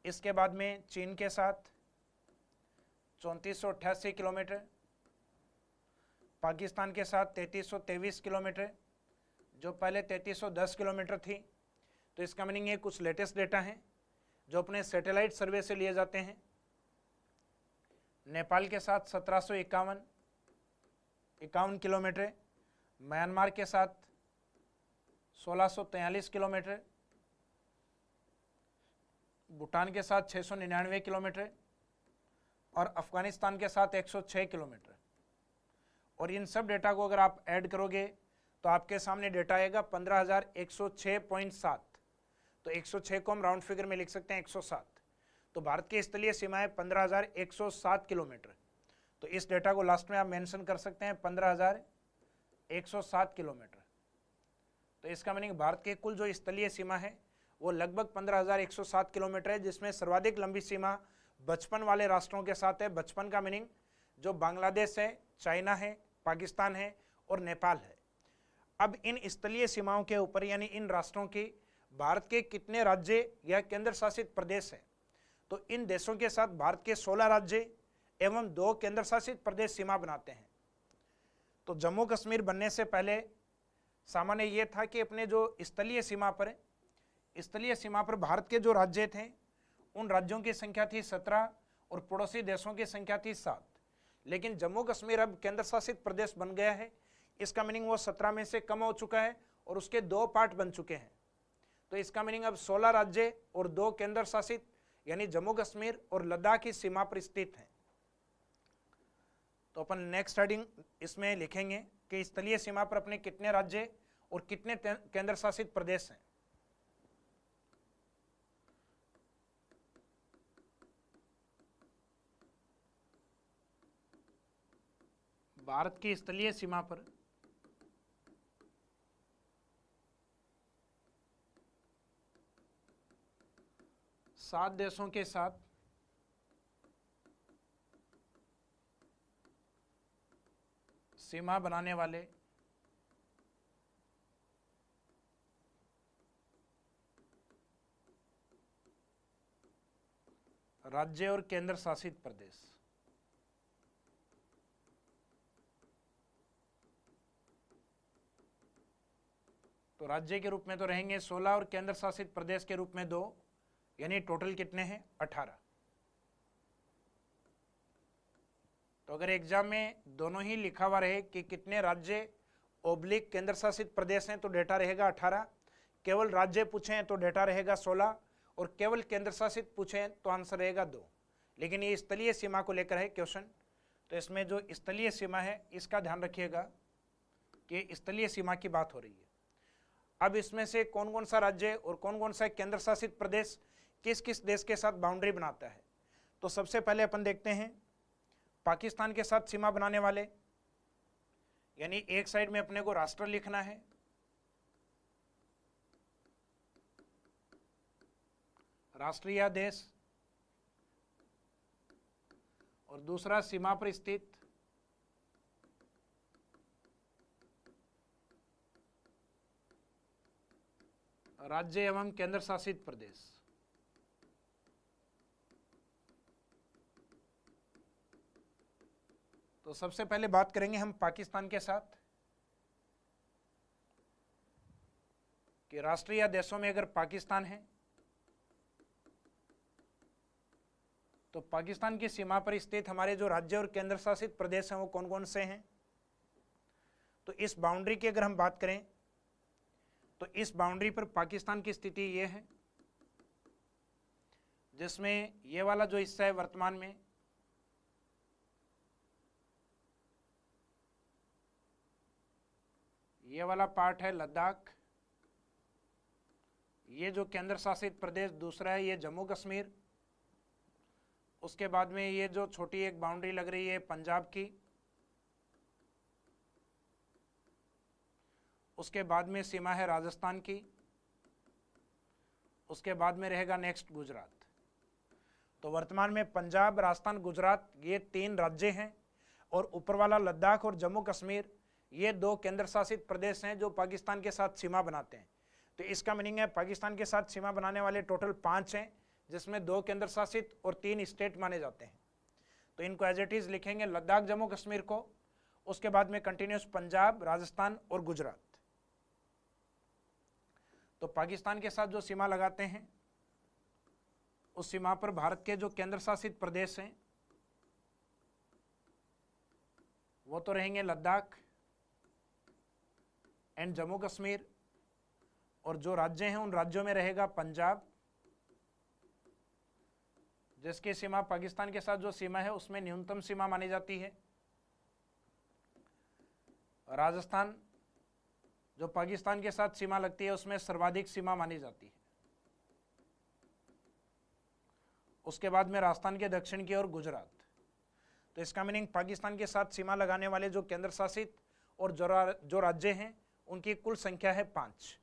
इसके बाद में चीन के साथ 3488 किलोमीटर, पाकिस्तान के साथ 3323 किलोमीटर, जो पहले 3310 किलोमीटर थी। तो इसका मीनिंग ये कुछ लेटेस्ट डेटा हैं जो अपने सैटेलाइट सर्वे से लिए जाते हैं। नेपाल के साथ 1751 किलोमीटर, म्यांमार के साथ 1643 किलोमीटर, भूटान के साथ 699 किलोमीटर और अफगानिस्तान के साथ 106 किलोमीटर। और इन सब डेटा को अगर आप ऐड करोगे तो आपके सामने डेटा आएगा 15,106.7। तो 106 को हम राउंड फिगर में लिख सकते हैं 107। तो भारत की स्थलीय सीमा है 15,107 किलोमीटर। तो इस डेटा को लास्ट में आप मेंशन कर सकते हैं 107 किलोमीटर। तो इसका मीनिंग भारत की कुल जो स्थलीय सीमा है वो लगभग 15,107 किलोमीटर है, जिसमें सर्वाधिक लंबी सीमा 55 वाले राष्ट्रों के साथ है। 55 का मीनिंग जो बांग्लादेश है, चाइना है, पाकिस्तान है और नेपाल है। अब इन स्थलीय सीमाओं के ऊपर यानी इन राष्ट्रों की भारत के कितने राज्य या केंद्र शासित प्रदेश है, तो इन देशों के साथ भारत के 16 राज्य एवं 2 केंद्र शासित प्रदेश सीमा बनाते हैं। तो जम्मू कश्मीर बनने से पहले सामान्य ये था कि अपने जो स्थलीय सीमा पर भारत के जो राज्य थे उन राज्यों की संख्या थी 17 और पड़ोसी देशों की संख्या थी 7। लेकिन जम्मू कश्मीर अब केंद्र शासित प्रदेश बन गया है, इसका मीनिंग वो 17 में से कम हो चुका है और उसके 2 पार्ट बन चुके हैं। तो इसका मीनिंग अब 16 राज्य और 2 केंद्र शासित यानी जम्मू कश्मीर और लद्दाख की सीमा पर स्थित हैं। तो अपन नेक्स्ट हेडिंग इसमें लिखेंगे कि स्थलीय सीमा पर अपने कितने राज्य और कितने केंद्र शासित प्रदेश हैं। भारत की स्थलीय सीमा पर सात देशों के साथ सीमा बनाने वाले राज्य और केंद्र शासित प्रदेश। तो राज्य के रूप में तो रहेंगे 16 और केंद्र शासित प्रदेश के रूप में 2, यानी टोटल कितने हैं 18। तो अगर एग्जाम में दोनों ही लिखा हुआ रहे कि कितने राज्य ओब्लिक केंद्र शासित प्रदेश हैं तो डेटा रहेगा 18, केवल राज्य पूछें तो डेटा रहेगा 16 और केवल केंद्र शासित पूछें तो आंसर रहेगा 2। लेकिन ये स्थलीय सीमा को लेकर है क्वेश्चन, तो इसमें जो स्थलीय सीमा है इसका ध्यान रखिएगा कि स्थलीय सीमा की बात हो रही है। अब इसमें से कौन कौन सा राज्य और कौन कौन सा केंद्र शासित प्रदेश किस किस देश के साथ बाउंड्री बनाता है। तो सबसे पहले अपन देखते हैं पाकिस्तान के साथ सीमा बनाने वाले, यानी एक साइड में अपने को राष्ट्र लिखना है, राष्ट्र या देश, और दूसरा सीमा पर स्थित राज्य एवं केंद्र शासित प्रदेश। तो सबसे पहले बात करेंगे हम पाकिस्तान के साथ कि राष्ट्र या देशों में अगर पाकिस्तान है तो पाकिस्तान की सीमा पर स्थित हमारे जो राज्य और केंद्र शासित प्रदेश हैं वो कौन कौन से हैं। तो इस बाउंड्री की अगर हम बात करें तो इस बाउंड्री पर पाकिस्तान की स्थिति ये है, जिसमें ये वाला जो हिस्सा है वर्तमान में ये वाला पार्ट है लद्दाख, ये जो केंद्र शासित प्रदेश दूसरा है ये जम्मू कश्मीर, उसके बाद में ये जो छोटी एक बाउंड्री लग रही है पंजाब की, उसके बाद में सीमा है राजस्थान की, उसके बाद में रहेगा नेक्स्ट गुजरात। तो वर्तमान में पंजाब, राजस्थान, गुजरात ये 3 राज्य हैं और ऊपर वाला लद्दाख और जम्मू कश्मीर ये 2 केंद्र शासित प्रदेश हैं जो पाकिस्तान के साथ सीमा बनाते हैं। तो इसका मीनिंग है पाकिस्तान के साथ सीमा बनाने वाले टोटल 5 हैं, जिसमें 2 केंद्र शासित और 3 स्टेट माने जाते हैं। तो इनको एज इट इज लिखेंगे लद्दाख, जम्मू कश्मीर को, उसके बाद में कंटिन्यूस पंजाब, राजस्थान और गुजरात। तो पाकिस्तान के साथ जो सीमा लगाते हैं उस सीमा पर भारत के जो केंद्र शासित प्रदेश हैं वो तो रहेंगे लद्दाख एंड जम्मू कश्मीर, और जो राज्य हैं उन राज्यों में रहेगा पंजाब, जिसकी सीमा पाकिस्तान के साथ जो सीमा है उसमें न्यूनतम सीमा मानी जाती है, राजस्थान जो पाकिस्तान के साथ सीमा लगती है उसमें सर्वाधिक सीमा मानी जाती है, उसके बाद में राजस्थान के दक्षिण की ओर गुजरात। तो इसका मीनिंग पाकिस्तान के साथ सीमा लगाने वाले जो केंद्र शासित और जो राज्य हैं उनकी कुल संख्या है 5।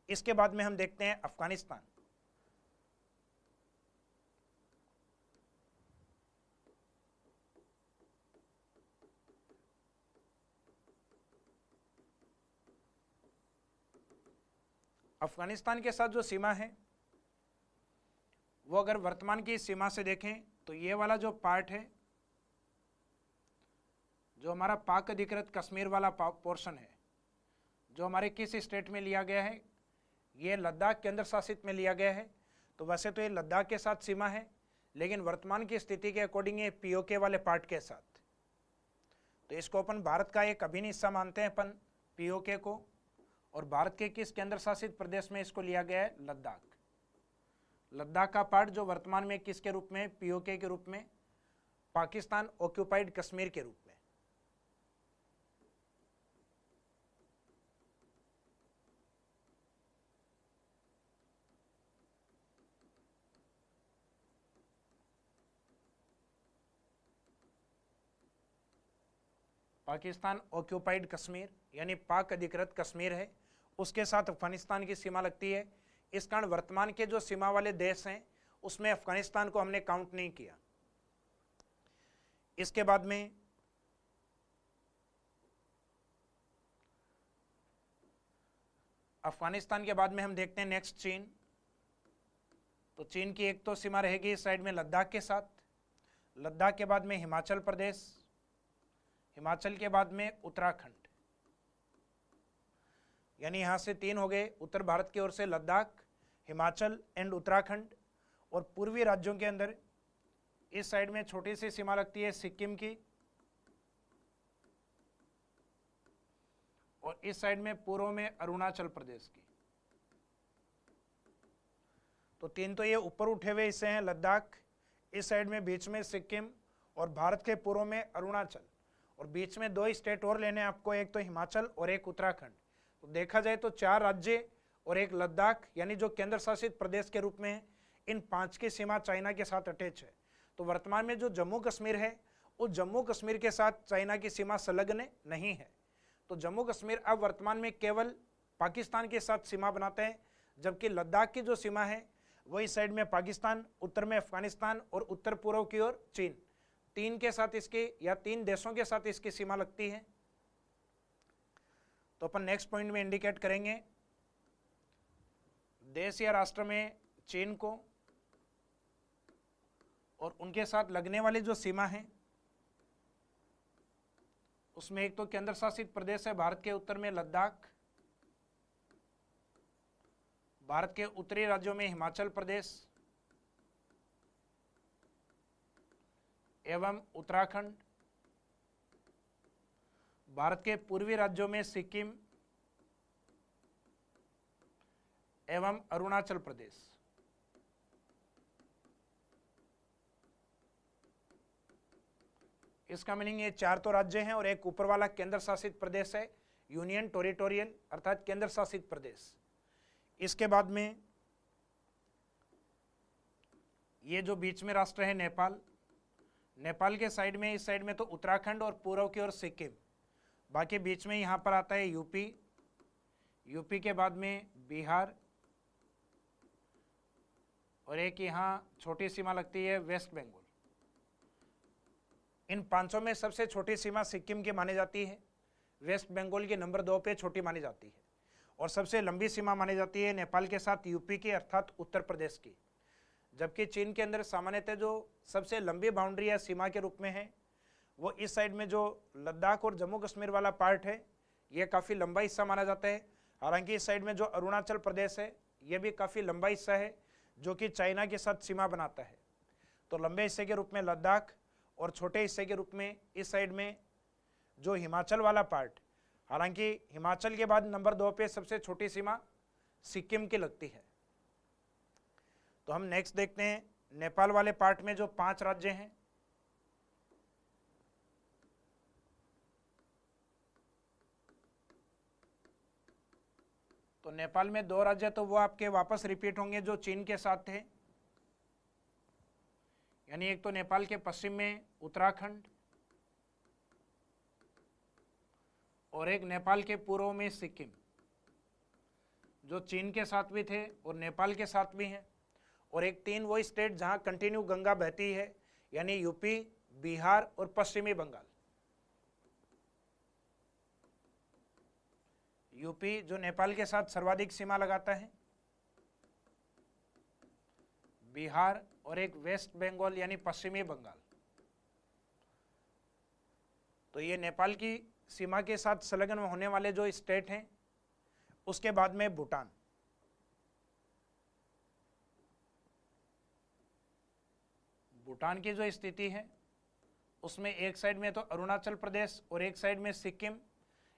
इसके बाद में हम देखते हैं अफगानिस्तान। अफगानिस्तान के साथ जो सीमा है वो अगर वर्तमान की सीमा से देखें तो ये वाला जो पार्ट है, जो हमारा पाक अधिकृत कश्मीर वाला पोर्शन है, जो हमारे किस स्टेट में लिया गया है, ये लद्दाख केंद्र शासित में लिया गया है। तो वैसे तो ये लद्दाख के साथ सीमा है, लेकिन वर्तमान की स्थिति के अकॉर्डिंग ये पीओके वाले पार्ट के साथ, तो इसको अपन भारत का एक अभिन्न हिस्सा मानते हैं अपन पीओके को। और भारत के किस केंद्र शासित प्रदेश में इसको लिया गया है? लद्दाख। लद्दाख का पार्ट जो वर्तमान में किसके रूप में? पीओके के रूप में, पाकिस्तान ऑक्यूपाइड कश्मीर के रूप में। पाकिस्तान ऑक्यूपाइड कश्मीर यानी पाक अधिकृत कश्मीर है, उसके साथ अफगानिस्तान की सीमा लगती है। इस कारण वर्तमान के जो सीमा वाले देश हैं उसमें अफगानिस्तान को हमने काउंट नहीं किया। इसके बाद में अफगानिस्तान के बाद में हम देखते हैं नेक्स्ट चीन। तो चीन की एक तो सीमा रहेगी इस साइड में लद्दाख के साथ, लद्दाख के बाद में हिमाचल प्रदेश, हिमाचल के बाद में उत्तराखंड, यानी यहां से 3 हो गए। उत्तर भारत की ओर से लद्दाख, हिमाचल एंड उत्तराखंड। और पूर्वी राज्यों के अंदर इस साइड में छोटी सी सीमा लगती है सिक्किम की, और इस साइड में पूर्व में अरुणाचल प्रदेश की। तो 3 तो ये ऊपर उठे हुए हिस्से हैं लद्दाख, इस साइड में बीच में सिक्किम, और भारत के पूर्व में अरुणाचल, और बीच में 2 स्टेट और लेने आपको, एक तो हिमाचल और एक उत्तराखंड। तो देखा जाए तो 4 राज्य और एक लद्दाख यानी जो केंद्र शासित प्रदेश के रूप में है। इन 5 की सीमा चाइना के साथ अटैच है। तो वर्तमान में जो जम्मू कश्मीर है उस जम्मू कश्मीर के साथ चाइना की सीमा संलग्न नहीं है। तो जम्मू कश्मीर अब वर्तमान में केवल पाकिस्तान के साथ सीमा बनाते हैं, जबकि लद्दाख की जो सीमा है वो इस साइड में पाकिस्तान, उत्तर में अफगानिस्तान और उत्तर पूर्व की ओर चीन, 3 के साथ इसकी या 3 देशों के साथ इसकी सीमा लगती है। तो अपन नेक्स्ट पॉइंट में इंडिकेट करेंगे देश या राष्ट्र में चीन को और उनके साथ लगने वाली जो सीमा है उसमें एक तो केंद्र शासित प्रदेश है भारत के उत्तर में लद्दाख, भारत के उत्तरी राज्यों में हिमाचल प्रदेश एवं उत्तराखंड, भारत के पूर्वी राज्यों में सिक्किम एवं अरुणाचल प्रदेश। इसका मीनिंग ये 4 तो राज्य हैं और एक ऊपर वाला केंद्र शासित प्रदेश है, यूनियन टेरिटोरियल अर्थात केंद्र शासित प्रदेश। इसके बाद में ये जो बीच में राष्ट्र है नेपाल, नेपाल के साइड में, इस साइड में तो उत्तराखंड और पूर्व की ओर सिक्किम, बाकी बीच में यहाँ पर आता है यूपी, यूपी के बाद में बिहार, और एक यहाँ छोटी सीमा लगती है वेस्ट बंगाल। इन 5 में सबसे छोटी सीमा सिक्किम की मानी जाती है, वेस्ट बंगाल की नंबर 2 पे छोटी मानी जाती है, और सबसे लंबी सीमा मानी जाती है नेपाल के साथ यूपी की अर्थात उत्तर प्रदेश की। जबकि चीन के अंदर सामान्यतः जो सबसे लंबी बाउंड्री या सीमा के रूप में है वो इस साइड में जो लद्दाख और जम्मू कश्मीर वाला पार्ट है ये काफ़ी लंबा हिस्सा माना जाता है। हालांकि इस साइड में जो अरुणाचल प्रदेश है ये भी काफ़ी लंबा हिस्सा है जो कि चाइना के साथ सीमा बनाता है। तो लंबे हिस्से के रूप में लद्दाख और छोटे हिस्से के रूप में इस साइड में जो हिमाचल वाला पार्ट, हालांकि हिमाचल के बाद नंबर 2 पे सबसे छोटी सीमा सिक्किम की लगती है। तो हम नेक्स्ट देखते हैं नेपाल वाले पार्ट में जो 5 राज्य हैं। तो नेपाल में 2 राज्य तो वो आपके वापस रिपीट होंगे जो चीन के साथ थे, यानी एक तो नेपाल के पश्चिम में उत्तराखंड और एक नेपाल के पूर्व में सिक्किम, जो चीन के साथ भी थे और नेपाल के साथ भी हैं, और एक 3 वो स्टेट जहां कंटिन्यू गंगा बहती है, यानी यूपी, बिहार और पश्चिमी बंगाल। यूपी जो नेपाल के साथ सर्वाधिक सीमा लगाता है, बिहार और एक वेस्ट बंगाल यानी पश्चिमी बंगाल। तो ये नेपाल की सीमा के साथ संलग्न होने वाले जो स्टेट हैं। उसके बाद में भूटान, भूटान की जो स्थिति है उसमें एक साइड में तो अरुणाचल प्रदेश और एक साइड में सिक्किम,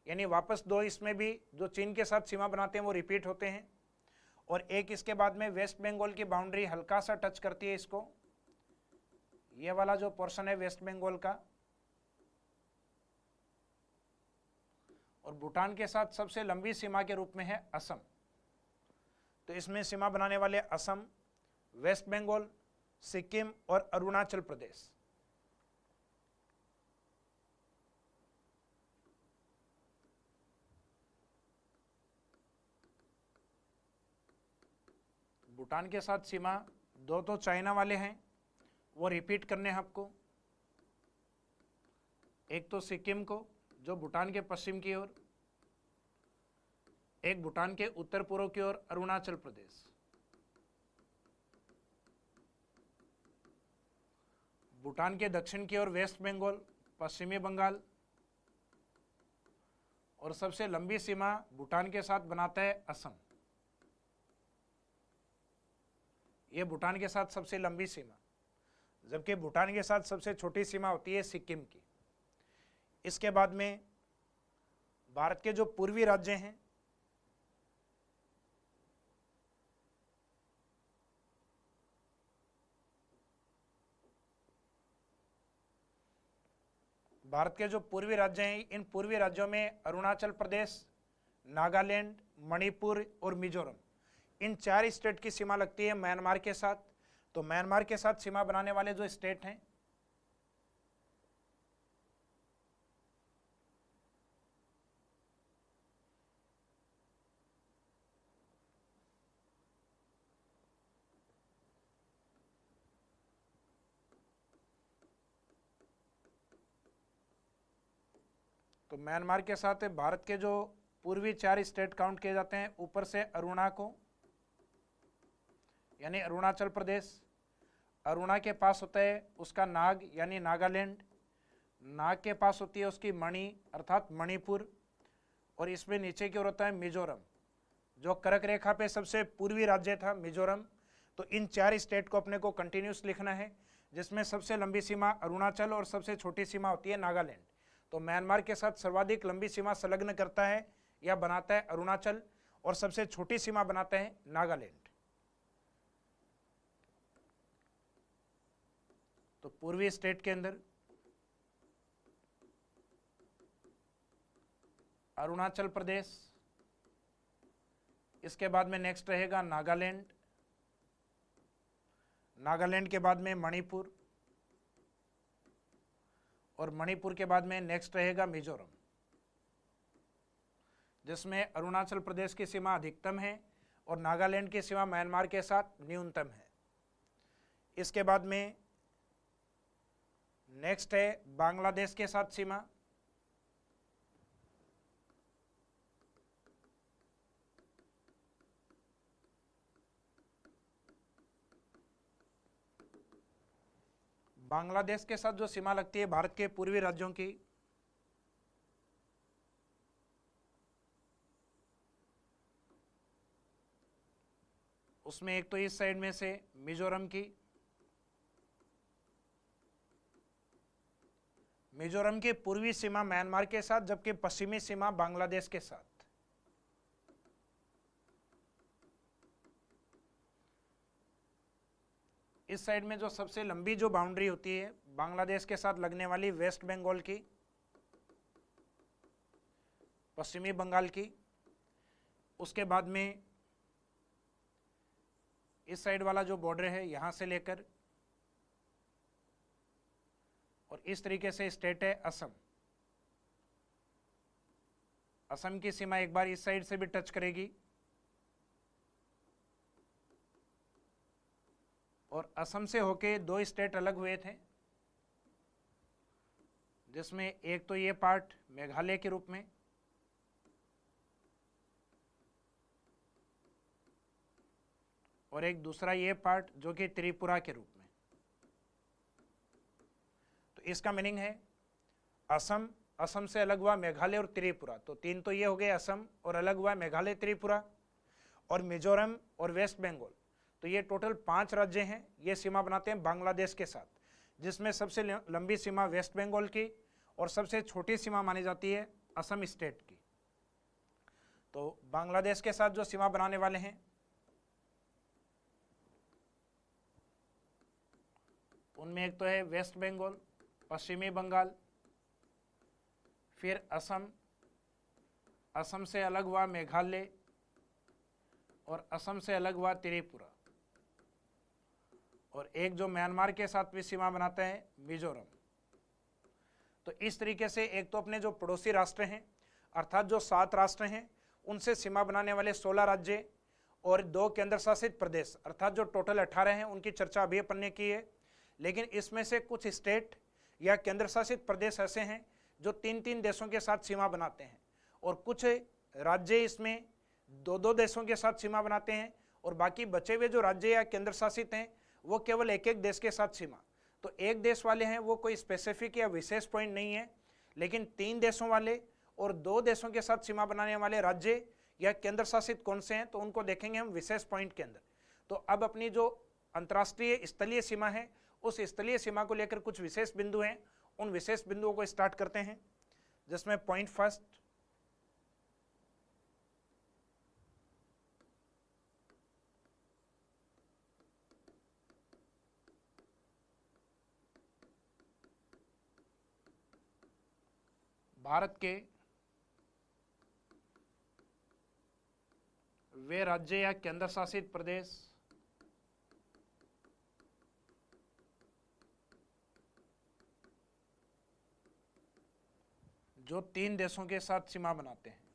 यानी वापस दो इसमें भी जो चीन के साथ सीमा बनाते हैं वो रिपीट होते हैं। और एक इसके बाद में वेस्ट बंगाल की बाउंड्री हल्का सा टच करती है इसको, ये वाला जो पोर्शन है वेस्ट बंगाल का। और भूटान के साथ सबसे लंबी सीमा के रूप में है असम। तो इसमें सीमा बनाने वाले असम, वेस्ट बंगाल, सिक्किम और अरुणाचल प्रदेश। भूटान के साथ सीमा दो तो चाइना वाले हैं, वो रिपीट करने हैं आपको। एक तो सिक्किम को जो भूटान के पश्चिम की ओर, एक भूटान के उत्तर पूर्व की ओर अरुणाचल प्रदेश। भूटान के दक्षिण की ओर वेस्ट बंगाल, पश्चिमी बंगाल। और सबसे लंबी सीमा भूटान के साथ बनाता है असम। यह भूटान के साथ सबसे लंबी सीमा, जबकि भूटान के साथ सबसे छोटी सीमा होती है सिक्किम की। इसके बाद में भारत के जो पूर्वी राज्य हैं, भारत के जो पूर्वी राज्य हैं, इन पूर्वी राज्यों में अरुणाचल प्रदेश, नागालैंड, मणिपुर और मिजोरम, इन 4 स्टेट की सीमा लगती है म्यांमार के साथ। तो म्यांमार के साथ सीमा बनाने वाले जो स्टेट हैं, तो म्यांमार के साथ भारत के जो पूर्वी 4 स्टेट काउंट किए जाते हैं। ऊपर से अरुणा को, यानी अरुणाचल प्रदेश, अरुणा के पास होता है उसका नाग यानी नागालैंड, नाग के पास होती है उसकी मणि अर्थात मणिपुर, और इसमें नीचे की ओर होता है मिजोरम, जो कर्क रेखा पे सबसे पूर्वी राज्य था मिजोरम। तो इन 4 स्टेट को अपने को कंटिन्यूस लिखना है, जिसमें सबसे लंबी सीमा अरुणाचल और सबसे छोटी सीमा होती है नागालैंड। तो म्यांमार के साथ सर्वाधिक लंबी सीमा संलग्न करता है या बनाता है अरुणाचल, और सबसे छोटी सीमा बनाता है नागालैंड। तो पूर्वी स्टेट के अंदर अरुणाचल प्रदेश, इसके बाद में नेक्स्ट रहेगा नागालैंड, नागालैंड के बाद में मणिपुर, और मणिपुर के बाद में नेक्स्ट रहेगा मिजोरम, जिसमें अरुणाचल प्रदेश की सीमा अधिकतम है और नागालैंड की सीमा म्यांमार के साथ न्यूनतम है। इसके बाद में नेक्स्ट है बांग्लादेश के साथ सीमा, बांग्लादेश के साथ जो सीमा लगती है भारत के पूर्वी राज्यों की, उसमें एक तो इस साइड में से मिजोरम की, मिजोरम की पूर्वी सीमा म्यांमार के साथ, जबकि पश्चिमी सीमा बांग्लादेश के साथ। इस साइड में जो सबसे लंबी जो बाउंड्री होती है बांग्लादेश के साथ लगने वाली वेस्ट बंगाल की, पश्चिमी बंगाल की। उसके बाद में इस साइड वाला जो बॉर्डर है यहां से लेकर और इस तरीके से स्टेट है असम। असम की सीमा एक बार इस साइड से भी टच करेगी और असम से होके दो स्टेट अलग हुए थे, जिसमें एक तो ये पार्ट मेघालय के रूप में और एक दूसरा ये पार्ट जो कि त्रिपुरा के रूप में। तो इसका मीनिंग है असम, असम से अलग हुआ मेघालय और त्रिपुरा, तो तीन तो ये हो गए असम और अलग हुआ मेघालय त्रिपुरा, और मिजोरम और वेस्ट बंगाल, तो ये टोटल 5 राज्य हैं। ये सीमा बनाते हैं बांग्लादेश के साथ, जिसमें सबसे लंबी सीमा वेस्ट बंगाल की और सबसे छोटी सीमा मानी जाती है असम स्टेट की। तो बांग्लादेश के साथ जो सीमा बनाने वाले हैं उनमें एक तो है वेस्ट बंगाल, पश्चिमी बंगाल, फिर असम, असम से अलग हुआ मेघालय और असम से अलग हुआ त्रिपुरा, और एक जो म्यांमार के साथ भी सीमा बनाते हैं मिजोरम। तो इस तरीके से एक तो अपने जो पड़ोसी राष्ट्र हैं अर्थात जो 7 राष्ट्र हैं उनसे सीमा बनाने वाले 16 राज्य और 2 केंद्र शासित प्रदेश अर्थात जो टोटल 18 हैं उनकी चर्चा अभी अपन ने की है। लेकिन इसमें से कुछ स्टेट या केंद्र शासित प्रदेश ऐसे हैं जो 3-3 देशों के साथ सीमा बनाते हैं, और कुछ राज्य इसमें 2-2 देशों के साथ सीमा बनाते हैं, और बाकी बचे हुए जो राज्य या केंद्र शासित हैं वो केवल एक एक देश के साथ सीमा। तो एक देश वाले हैं वो कोई स्पेसिफिक या विशेष पॉइंट नहीं है, लेकिन 3 देशों वाले और 2 देशों के साथ सीमा बनाने वाले राज्य या केंद्र शासित कौन से हैं, तो उनको देखेंगे हम विशेष पॉइंट के अंदर। तो अब अपनी जो अंतर्राष्ट्रीय स्थलीय सीमा है उस स्थलीय सीमा को लेकर कुछ विशेष बिंदु हैं, उन विशेष बिंदुओं को स्टार्ट करते हैं, जिसमें पॉइंट फर्स्ट भारत के वे राज्य या केंद्र शासित प्रदेश जो 3 देशों के साथ सीमा बनाते हैं।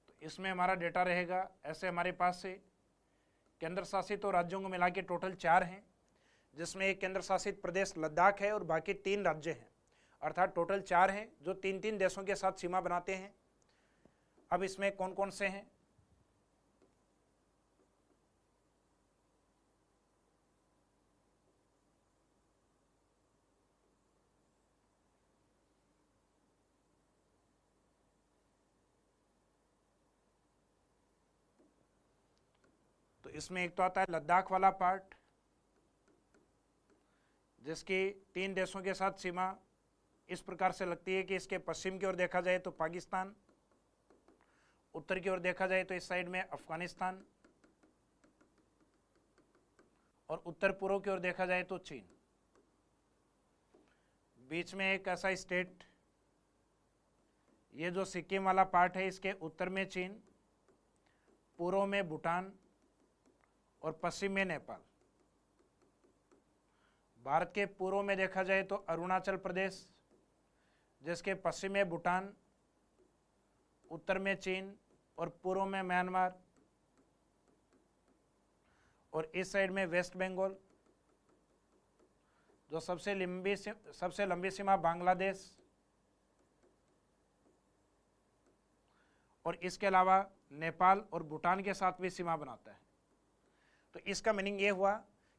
तो इसमें हमारा डेटा रहेगा ऐसे, हमारे पास से केंद्र शासित और राज्यों को मिला के टोटल 4 हैं, जिसमें एक केंद्र शासित प्रदेश लद्दाख है और बाकी 3 राज्य हैं, अर्थात टोटल 4 हैं जो 3-3 देशों के साथ सीमा बनाते हैं। अब इसमें कौन कौन से हैं? तो इसमें एक तो आता है लद्दाख वाला पार्ट, जिसकी 3 देशों के साथ सीमा इस प्रकार से लगती है कि इसके पश्चिम की ओर देखा जाए तो पाकिस्तान, उत्तर की ओर देखा जाए तो इस साइड में अफगानिस्तान, और उत्तर पूर्व की ओर देखा जाए तो चीन। बीच में एक ऐसा स्टेट, ये जो सिक्किम वाला पार्ट है, इसके उत्तर में चीन, पूर्व में भूटान और पश्चिम में नेपाल। भारत के पूर्व में देखा जाए तो अरुणाचल प्रदेश, जिसके पश्चिम में भूटान, उत्तर में चीन और पूर्व में म्यांमार, और इस साइड में वेस्ट बंगाल, जो सबसे लंबी सीमा बांग्लादेश, और इसके अलावा नेपाल और भूटान के साथ भी सीमा बनाता है। तो इसका मीनिंग ये हुआ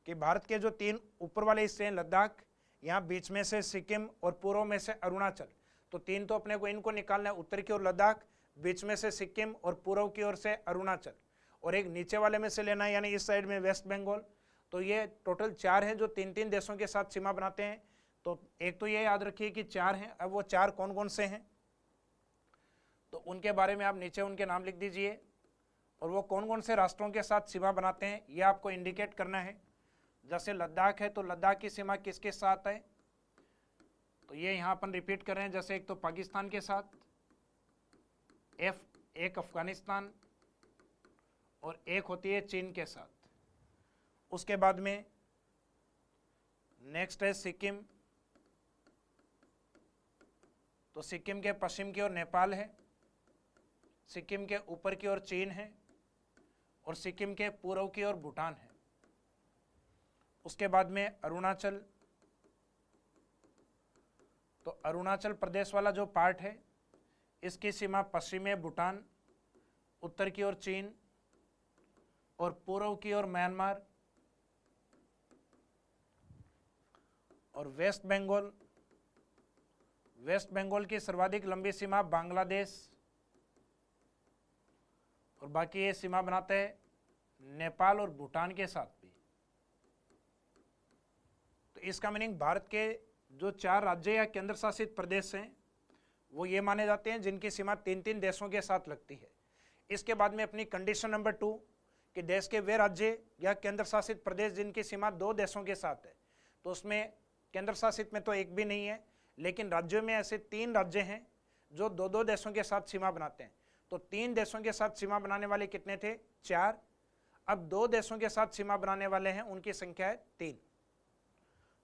कि भारत के जो 3 ऊपर वाले हिस्से हैं लद्दाख, यहाँ बीच में से सिक्किम और पूर्व में से अरुणाचल, तो 3 तो अपने को इनको निकालना है, उत्तर की ओर लद्दाख, बीच में से सिक्किम और पूर्व की ओर से अरुणाचल, और एक नीचे वाले में से लेना है यानी इस साइड में वेस्ट बंगाल। तो ये टोटल 4 हैं जो 3-3 देशों के साथ सीमा बनाते हैं। तो एक तो ये याद रखिए कि 4 हैं। अब वो 4 कौन कौन से हैं तो उनके बारे में आप नीचे उनके नाम लिख दीजिए, और वो कौन कौन से राष्ट्रों के साथ सीमा बनाते हैं ये आपको इंडिकेट करना है। जैसे लद्दाख है तो लद्दाख की सीमा किसके साथ है, तो ये यहाँ अपन रिपीट कर रहे हैं। जैसे एक तो पाकिस्तान के साथ, एक अफगानिस्तान और एक होती है चीन के साथ। उसके बाद में नेक्स्ट है सिक्किम, तो सिक्किम के पश्चिम की ओर नेपाल है, सिक्किम के ऊपर की ओर चीन है और सिक्किम के पूर्व की ओर भूटान है। उसके बाद में अरुणाचल, तो अरुणाचल प्रदेश वाला जो पार्ट है इसकी सीमा पश्चिम में भूटान, उत्तर की ओर चीन और पूर्व की ओर म्यांमार। और वेस्ट बंगाल, वेस्ट बंगाल की सर्वाधिक लंबी सीमा बांग्लादेश और बाकी ये सीमा बनाते हैं नेपाल और भूटान के साथ भी। तो इसका मीनिंग भारत के जो 4 राज्य या केंद्र शासित प्रदेश हैं वो ये माने जाते हैं जिनकी सीमा 3-3 देशों के साथ लगती है। इसके बाद में अपनी कंडीशन नंबर 2 कि देश के वे राज्य या केंद्र शासित प्रदेश जिनकी सीमा 2 देशों के साथ है, तो उसमें केंद्र शासित में तो एक भी नहीं है, लेकिन राज्यों में ऐसे 3 राज्य हैं जो 2-2 देशों के साथ सीमा बनाते हैं। तो 3 देशों के साथ सीमा बनाने वाले कितने थे? 4। अब 2 देशों के साथ सीमा बनाने वाले हैं, उनकी संख्या है 3।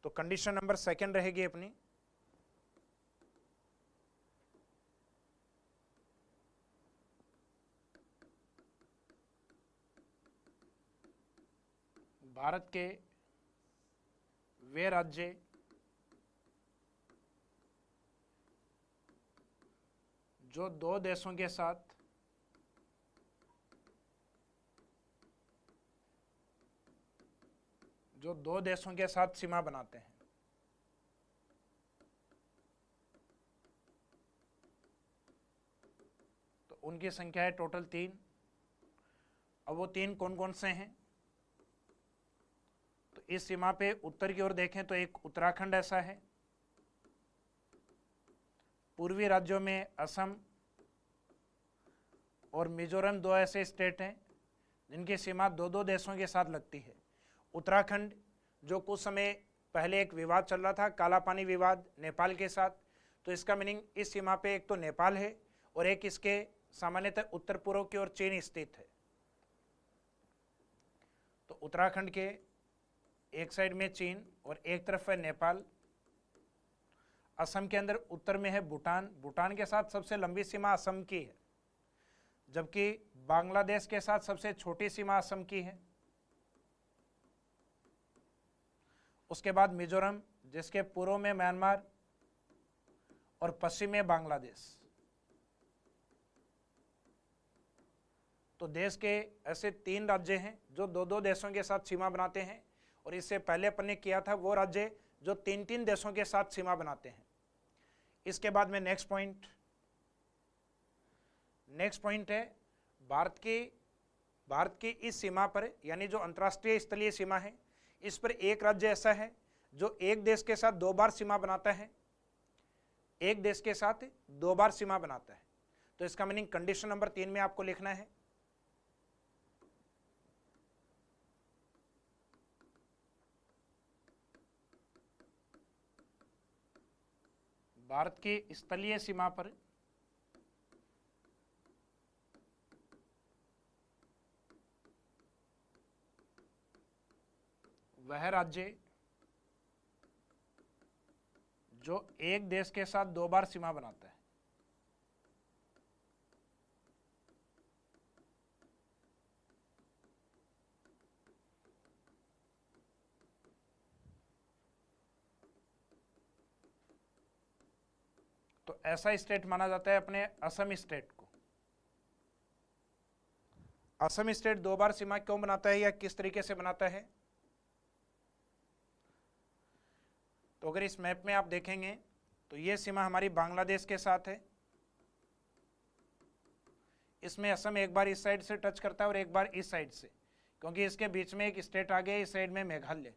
तो कंडीशन नंबर 2 रहेगी अपनी। भारत के वे राज्य जो 2 देशों के साथ सीमा बनाते हैं। तो उनकी संख्या है टोटल 3। अब वो 3 कौन कौन से हैं? तो इस सीमा पे उत्तर की ओर देखें तो एक उत्तराखंड ऐसा है, पूर्वी राज्यों में असम और मिजोरम 2 ऐसे स्टेट हैं जिनकी सीमा 2-2 देशों के साथ लगती है। उत्तराखंड जो कुछ समय पहले एक विवाद चल रहा था, काला पानी विवाद नेपाल के साथ, तो इसका मीनिंग इस सीमा पे एक तो नेपाल है और एक इसके सामान्यतः उत्तर पूर्व की ओर चीन स्थित है। तो उत्तराखंड के एक साइड में चीन और एक तरफ है नेपाल। असम के अंदर उत्तर में है भूटान, भूटान के साथ सबसे लंबी सीमा असम की है, जबकि बांग्लादेश के साथ सबसे छोटी सीमा असम की है। उसके बाद मिजोरम जिसके पूर्व में म्यांमार और पश्चिम में बांग्लादेश। तो देश के ऐसे 3 राज्य हैं जो 2-2 देशों के साथ सीमा बनाते हैं, और इससे पहले अपन ने किया था वो राज्य जो 3-3 देशों के साथ सीमा बनाते हैं। इसके बाद में नेक्स्ट पॉइंट है भारत की इस सीमा पर, यानी जो अंतर्राष्ट्रीय स्थलीय सीमा है, इस पर एक राज्य ऐसा है जो एक देश के साथ 2 बार सीमा बनाता है, एक देश के साथ 2 बार सीमा बनाता है। तो इसका मीनिंग कंडीशन नंबर 3 में आपको लिखना है भारत की स्थलीय सीमा पर वह राज्य जो एक देश के साथ 2 बार सीमा बनाता है। तो ऐसा स्टेट माना जाता है अपने असम स्टेट को। असम स्टेट 2 बार सीमा क्यों बनाता है या किस तरीके से बनाता है? तो अगर इस मैप में आप देखेंगे तो ये सीमा हमारी बांग्लादेश के साथ है। इसमें असम एक बार इस साइड से टच करता है और एक बार इस साइड से, क्योंकि इसके बीच में एक स्टेट आ गया, इस साइड में मेघालय।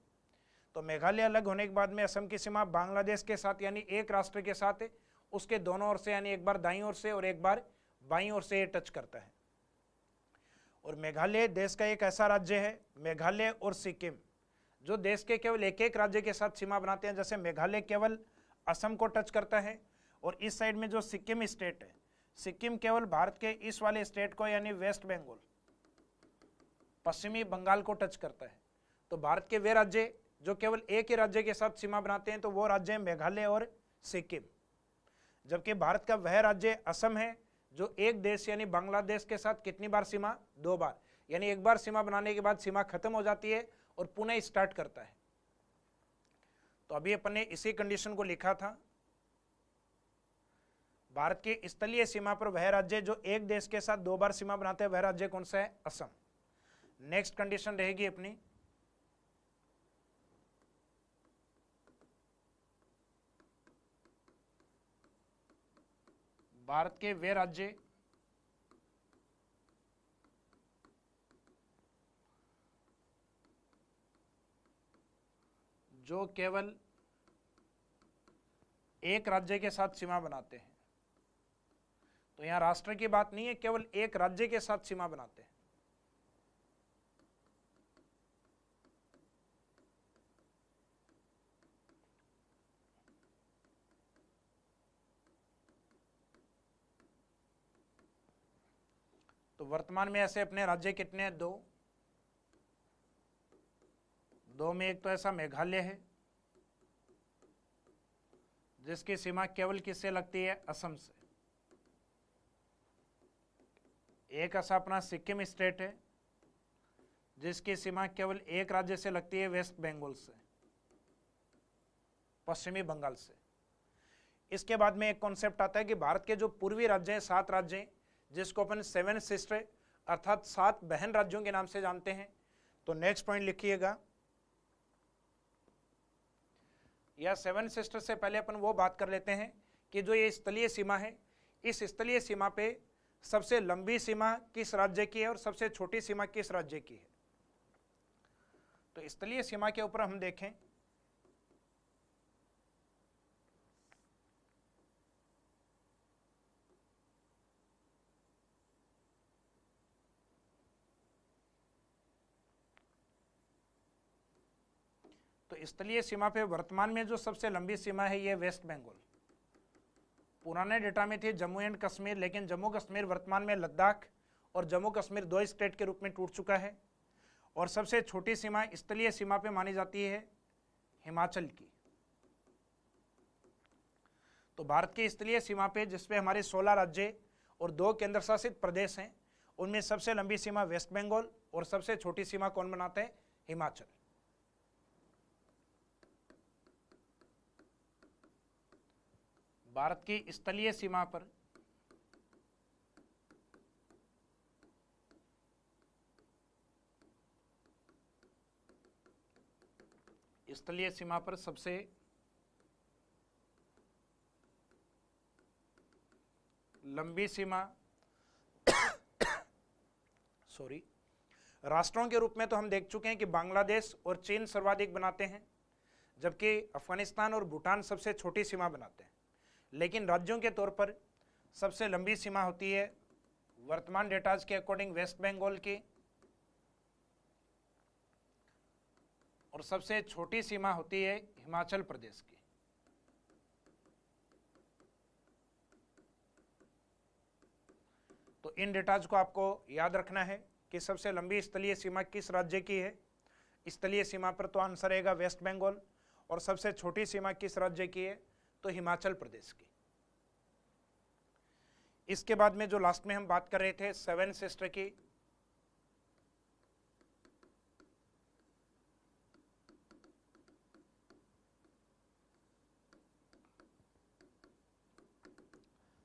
तो मेघालय अलग होने के बाद में असम की सीमा बांग्लादेश के साथ यानी एक राष्ट्र के साथ है, उसके दोनों ओर से, यानी एक बार दाईं ओर से और एक बार बाईं ओर से ये टच करता है। और मेघालय देश का एक ऐसा राज्य है, मेघालय और सिक्किम, जो देश के केवल एक राज्य के साथ सीमा बनाते हैं। जैसे मेघालय केवल असम को टच करता है, और इस साइड में जो सिक्किम स्टेट है, सिक्किम केवल भारत के इस वाले स्टेट को यानी वेस्ट बंगाल पश्चिमी बंगाल को टच करता है। तो भारत के वे राज्य जो केवल एक ही राज्य के साथ सीमा बनाते हैं तो वो राज्य हैं मेघालय और सिक्किम, जबकि भारत का वह राज्य असम है जो एक देश यानी बांग्लादेश के साथ कितनी बार सीमा, 2 बार, यानी एक बार सीमा बनाने के बाद सीमा खत्म हो जाती है और पुनः स्टार्ट करता है। तो अभी अपन ने इसी कंडीशन को लिखा था। भारत की स्थलीय सीमा पर वह राज्य जो एक देश के साथ 2 बार सीमा बनाते हैं वह राज्य कौन सा है, असम। नेक्स्ट कंडीशन रहेगी अपनी, भारत के वे राज्य जो केवल एक राज्य के साथ सीमा बनाते हैं। तो यहां राष्ट्र की बात नहीं है, केवल एक राज्य के साथ सीमा बनाते हैं। तो वर्तमान में ऐसे अपने राज्य कितने हैं, 2। 2 में एक तो ऐसा मेघालय है जिसकी सीमा केवल किससे लगती है, असम से। एक ऐसा अपना सिक्किम स्टेट है जिसकी सीमा केवल एक राज्य से लगती है, वेस्ट बंगाल से, पश्चिमी बंगाल से। इसके बाद में एक कॉन्सेप्ट आता है कि भारत के जो पूर्वी राज्य हैं, 7 राज्य हैं, जिसको अपन 7 सिस्टर अर्थात 7 बहन राज्यों के नाम से जानते हैं। तो नेक्स्ट पॉइंट लिखिएगा, या 7 सिस्टर से पहले अपन वो बात कर लेते हैं कि जो ये स्थलीय सीमा है, इस स्थलीय सीमा पे सबसे लंबी सीमा किस राज्य की है और सबसे छोटी सीमा किस राज्य की है। तो स्थलीय सीमा के ऊपर हम देखें तो स्थलीय सीमा पे वर्तमान में जो सबसे लंबी सीमा है ये वेस्ट बंगाल। पुराने डेटा में थी जम्मू एंड कश्मीर, लेकिन जम्मू कश्मीर वर्तमान में लद्दाख और जम्मू कश्मीर 2 स्टेट के रूप में टूट चुका है। और सबसे छोटी सीमा स्थलीय सीमा पे मानी जाती है हिमाचल की। तो भारत की स्थलीय सीमा पे जिसपे हमारे 16 राज्य और 2 केंद्र शासित प्रदेश हैं, उनमें सबसे लंबी सीमा वेस्ट बंगाल और सबसे छोटी सीमा कौन बनाते हैं, हिमाचल। भारत की स्थलीय सीमा पर सबसे लंबी सीमा राष्ट्रों के रूप में तो हम देख चुके हैं कि बांग्लादेश और चीन सर्वाधिक बनाते हैं, जबकि अफगानिस्तान और भूटान सबसे छोटी सीमा बनाते हैं। लेकिन राज्यों के तौर पर सबसे लंबी सीमा होती है वर्तमान डेटाज के अकॉर्डिंग वेस्ट बंगाल की, और सबसे छोटी सीमा होती है हिमाचल प्रदेश की। तो इन डेटाज को आपको याद रखना है कि सबसे लंबी स्थलीय सीमा किस राज्य की है। स्थलीय सीमा पर तो आंसर रहेगा वेस्ट बंगाल, और सबसे छोटी सीमा किस राज्य की है, तो हिमाचल प्रदेश की। इसके बाद में जो लास्ट में हम बात कर रहे थे 7 सिस्टर की,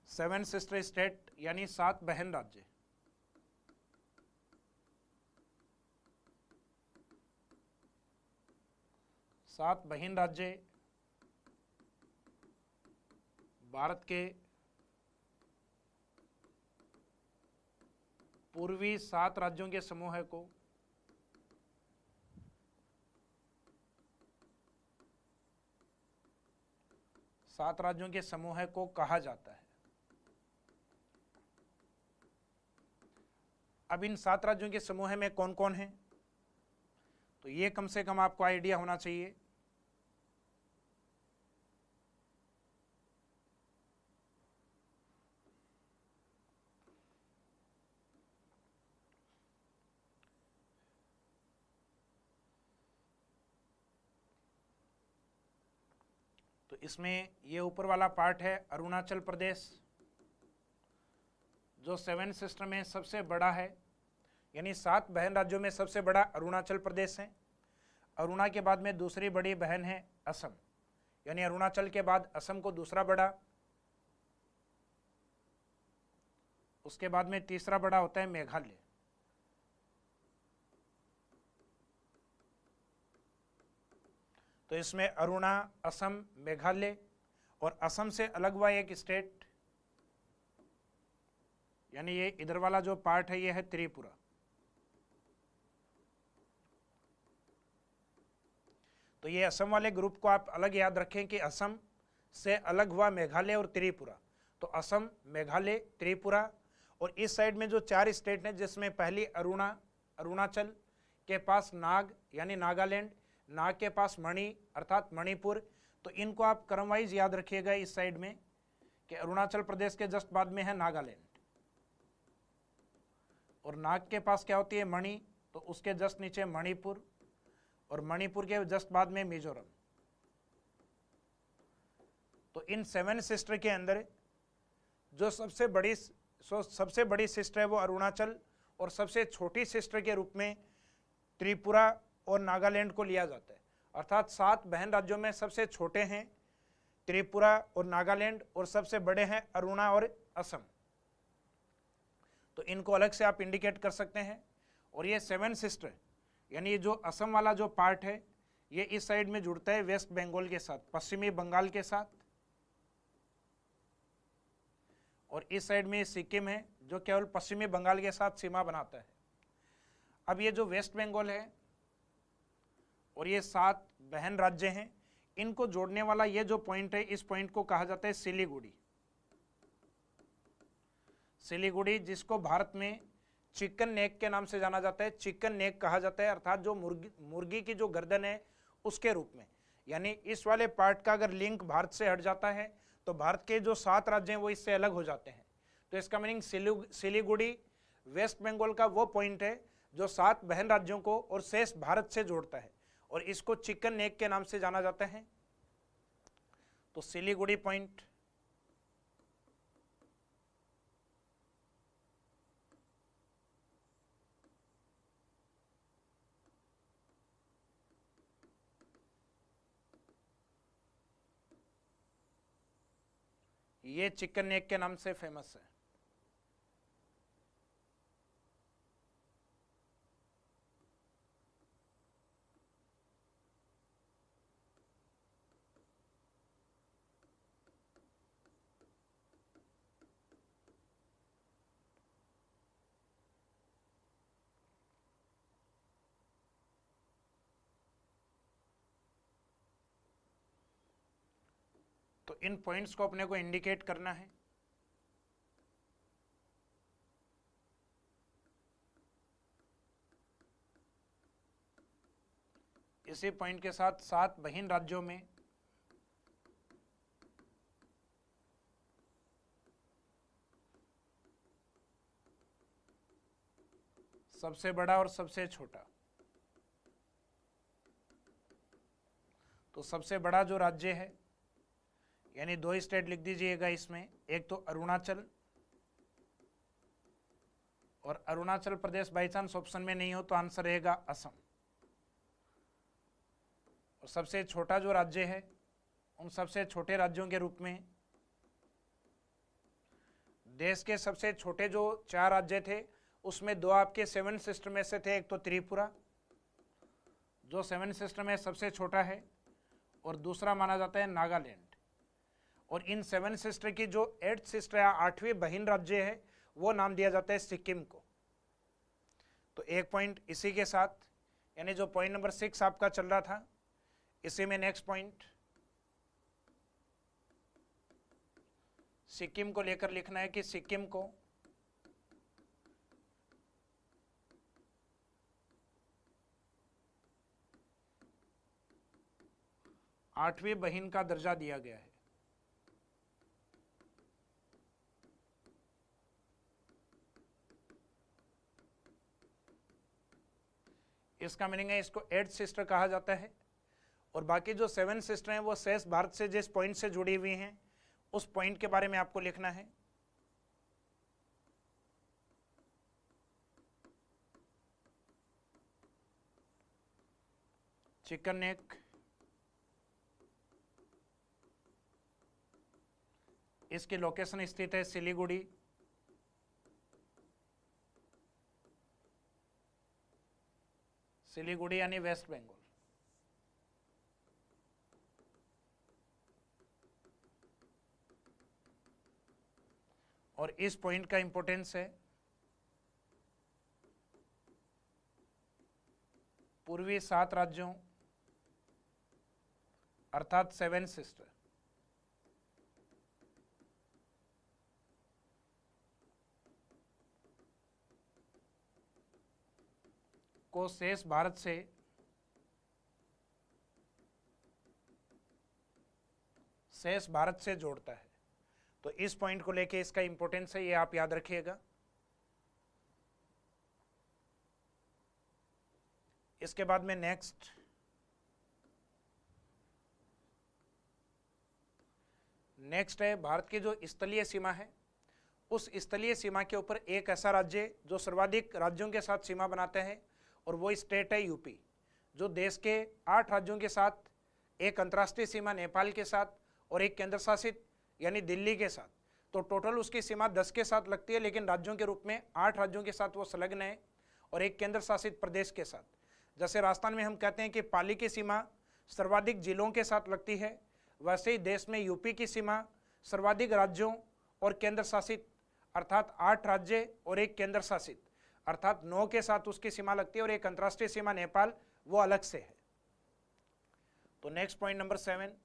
सेवन सिस्टर स्टेट यानी 7 बहन राज्य। सात बहन राज्य भारत के पूर्वी 7 राज्यों के समूह को कहा जाता है। अब इन 7 राज्यों के समूह में कौन कौन है, तो ये कम से कम आपको आइडिया होना चाहिए। इसमें ये ऊपर वाला पार्ट है अरुणाचल प्रदेश, जो 7 सिस्टर में सबसे बड़ा है, यानी 7 बहन राज्यों में सबसे बड़ा अरुणाचल प्रदेश है। अरुणा के बाद में दूसरी बड़ी बहन है असम, यानी अरुणाचल के बाद असम को दूसरा बड़ा, उसके बाद में तीसरा बड़ा होता है मेघालय। तो इसमें अरुणा, असम, मेघालय और असम से अलग हुआ एक स्टेट, यानी ये इधर वाला जो पार्ट है ये है त्रिपुरा। तो ये असम वाले ग्रुप को आप अलग याद रखें कि असम से अलग हुआ मेघालय और त्रिपुरा। तो असम, मेघालय, त्रिपुरा और इस साइड में जो 4 स्टेट हैं जिसमें पहली अरुणाचल के पास नाग यानी नागालैंड, नाग के पास मणि अर्थात मणिपुर। तो इनको आप क्रम वाइज याद रखिएगा इस साइड में कि अरुणाचल प्रदेश के जस्ट बाद में है नागालैंड, और नाग के पास क्या होती है मणि, तो उसके जस्ट नीचे मणिपुर, और मणिपुर के जस्ट बाद में मिजोरम। तो इन 7 सिस्टर के अंदर जो सबसे बड़ी सिस्टर है वो अरुणाचल, और सबसे छोटी सिस्टर के रूप में त्रिपुरा और नागालैंड को लिया जाता है। अर्थात 7 बहन राज्यों में सबसे छोटे हैं त्रिपुरा और नागालैंड, और सबसे बड़े हैं अरुणा और असम। तो इनको अलग से आप इंडिकेट कर सकते हैं। और ये 7 सिस्टर यानी ये जो असम वाला जो पार्ट है ये इस साइड में जुड़ता है वेस्ट बंगाल के साथ, पश्चिमी बंगाल के साथ, और इस साइड में सिक्किम है जो केवल पश्चिमी बंगाल के साथ सीमा बनाता है। अब ये जो वेस्ट बंगाल है और ये 7 बहन राज्य हैं, इनको जोड़ने वाला ये जो पॉइंट है, इस पॉइंट को कहा जाता है सिलीगुड़ी। सिलीगुड़ी जिसको भारत में चिकन नेक के नाम से जाना जाता है, चिकन नेक कहा जाता है, अर्थात जो मुर्गी की जो गर्दन है उसके रूप में। यानी इस वाले पार्ट का अगर लिंक भारत से हट जाता है तो भारत के जो 7 राज्य हैं वो इससे अलग हो जाते हैं। तो इसका मीनिंग सिलीगुड़ी वेस्ट बंगाल का वो पॉइंट है जो 7 बहन राज्यों को और शेष भारत से जोड़ता है, और इसको चिकन नेक के नाम से जाना जाता है। तो सिलीगुड़ी पॉइंट, ये चिकन नेक के नाम से फेमस है। तो इन पॉइंट्स को अपने को इंडिकेट करना है। इसी पॉइंट के साथ 7 बहन राज्यों में सबसे बड़ा और सबसे छोटा। तो सबसे बड़ा जो राज्य है, यानी 2 स्टेट लिख दीजिएगा इसमें, एक तो अरुणाचल, और Arunachal Pradesh by chance option में नहीं हो तो आंसर रहेगा असम। और सबसे छोटा जो राज्य है, उन सबसे छोटे राज्यों के रूप में देश के सबसे छोटे जो 4 राज्य थे उसमें 2 आपके 7 सिस्टर में से थे। एक तो त्रिपुरा जो 7 सिस्टर में सबसे छोटा है, और दूसरा माना जाता है नागालैंड। और इन 7 सिस्टर की जो 8th सिस्टर या 8वीं बहन राज्य है वो नाम दिया जाता है सिक्किम को। तो एक पॉइंट इसी के साथ, यानी जो पॉइंट नंबर 6 आपका चल रहा था, इसी में नेक्स्ट पॉइंट सिक्किम को लेकर लिखना है कि सिक्किम को आठवीं बहन का दर्जा दिया गया है। इसका मीनिंग है इसको 8th सिस्टर कहा जाता है, और बाकी जो 7 सिस्टर हैं वो शेष भारत से जिस पॉइंट से जुड़ी हुई हैं उस पॉइंट के बारे में आपको लिखना है। चिकन नेक, इसकी लोकेशन स्थित है सिलीगुड़ी। सिलीगुड़ी यानी वेस्ट बंगाल। और इस पॉइंट का इंपॉर्टेंस है पूर्वी 7 राज्यों अर्थात 7 सिस्टर को शेष भारत से जोड़ता है। तो इस पॉइंट को लेके इसका इंपॉर्टेंस है, ये आप याद रखिएगा। इसके बाद में नेक्स्ट है भारत की जो स्थलीय सीमा है, उस स्थलीय सीमा के ऊपर एक ऐसा राज्य जो सर्वाधिक राज्यों के साथ सीमा बनाते हैं और वो स्टेट है यूपी, जो देश के 8 राज्यों के साथ, एक अंतर्राष्ट्रीय सीमा नेपाल के साथ और एक केंद्र शासित यानी दिल्ली के साथ। तो टोटल उसकी सीमा 10 के साथ लगती है, लेकिन राज्यों के रूप में 8 राज्यों के साथ वो संलग्न है और एक केंद्र शासित प्रदेश के साथ। जैसे राजस्थान में हम कहते हैं कि पाली की सीमा सर्वाधिक जिलों के साथ लगती है, वैसे ही देश में यूपी की सीमा सर्वाधिक राज्यों और केंद्र शासित अर्थात 8 राज्य और एक केंद्र शासित अर्थात 9 के साथ उसकी सीमा लगती है, और एक अंतर्राष्ट्रीय सीमा नेपाल वो अलग से है। तो नेक्स्ट पॉइंट नंबर 7,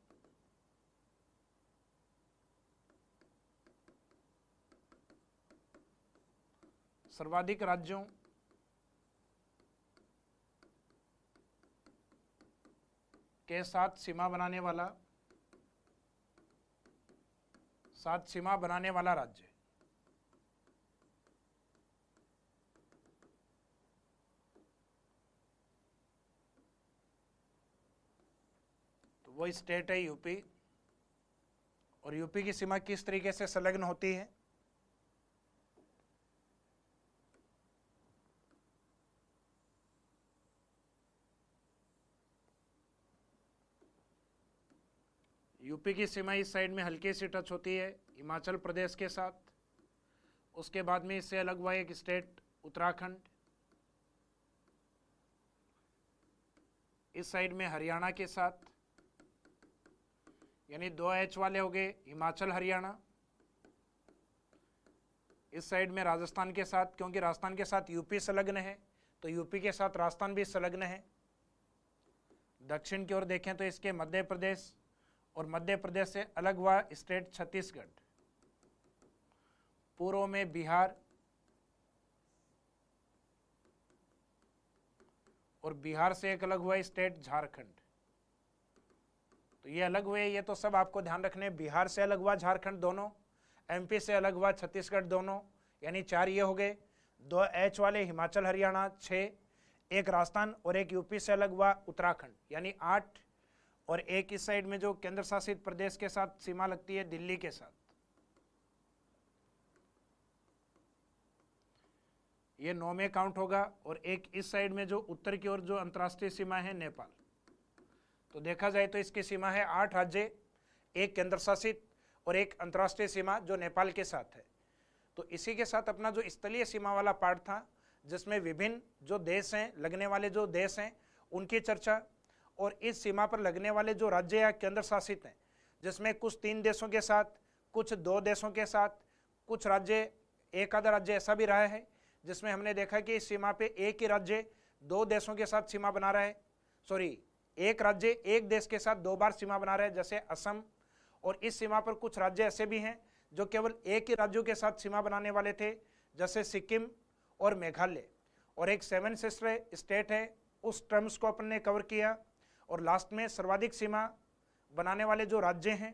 सर्वाधिक राज्यों के साथ सीमा बनाने वाला राज्य। तो वो स्टेट है यूपी। और यूपी की सीमा किस तरीके से संलग्न होती है? यूपी की सीमा इस साइड में हल्की सी टच होती है हिमाचल प्रदेश के साथ। उसके बाद में इससे अलग हुआ एक स्टेट उत्तराखंड, इस साइड में हरियाणा के साथ, यानी 2 H वाले हो गए हिमाचल हरियाणा। इस साइड में राजस्थान के साथ, क्योंकि राजस्थान के साथ यूपी संलग्न है तो यूपी के साथ राजस्थान भी संलग्न है। दक्षिण की ओर देखें तो इसके मध्य प्रदेश, और मध्य प्रदेश से अलग हुआ स्टेट छत्तीसगढ़। पूर्व में बिहार, और बिहार से एक अलग हुआ स्टेट झारखंड। तो ये अलग हुए, ये तो सब आपको ध्यान रखने। बिहार से अलग हुआ झारखंड दोनों, एमपी से अलग हुआ छत्तीसगढ़ दोनों, यानी 4 ये हो गए। 2 H वाले हिमाचल हरियाणा 6, एक राजस्थान और एक यूपी से अलग हुआ उत्तराखंड यानी 8, और एक इस साइड में जो केंद्र शासित प्रदेश के साथ सीमा लगती है दिल्ली के साथ, ये 9 में काउंट होगा। और एक इस साइड में जो उत्तर की ओर जो अंतर्राष्ट्रीय सीमा है नेपाल। तो देखा जाए तो इसकी सीमा है 8 राज्य, एक केंद्र शासित और एक अंतर्राष्ट्रीय सीमा जो नेपाल के साथ है। तो इसी के साथ अपना जो स्थलीय सीमा वाला पार्ट था, जिसमें विभिन्न जो देश हैं, लगने वाले जो देश हैं उनकी चर्चा, और इस सीमा पर लगने वाले जो राज्य या केंद्र शासित हैं, जिसमें कुछ 3 देशों के साथ, कुछ 2 देशों के साथ, कुछ राज्य, एक आधा राज्य ऐसा भी रहा है जिसमें हमने देखा कि इस सीमा पे एक ही राज्य 2 देशों के साथ सीमा बना रहा है, एक राज्य एक देश के साथ 2 बार सीमा बना रहा है, जैसे असम। और इस सीमा पर कुछ राज्य ऐसे भी हैं जो केवल एक ही राज्यों के साथ सीमा बनाने वाले थे, जैसे सिक्किम और मेघालय। और एक 7 सिस्टर स्टेट है, उस टर्म्स को अपन ने कवर किया। और लास्ट में सर्वाधिक सीमा बनाने वाले जो राज्य हैं,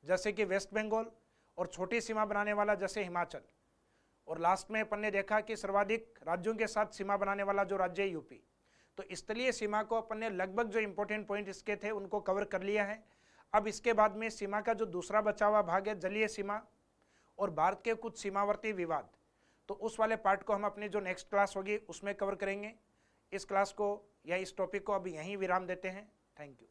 जैसे कि वेस्ट बंगाल, और छोटी सीमा बनाने वाला जैसे हिमाचल। और लास्ट में अपन ने देखा कि सर्वाधिक राज्यों के साथ सीमा बनाने वाला जो राज्य है यूपी। तो स्थलीय सीमा को अपन ने लगभग जो इंपॉर्टेंट पॉइंट इसके थे उनको कवर कर लिया है। अब इसके बाद में सीमा का जो दूसरा बचा हुआ भाग है जलीय सीमा और भारत के कुछ सीमावर्ती विवाद, तो उस वाले पार्ट को हम अपनी जो नेक्स्ट क्लास होगी उसमें कवर करेंगे। इस क्लास को या इस टॉपिक को अभी यहीं विराम देते हैं। Thank you.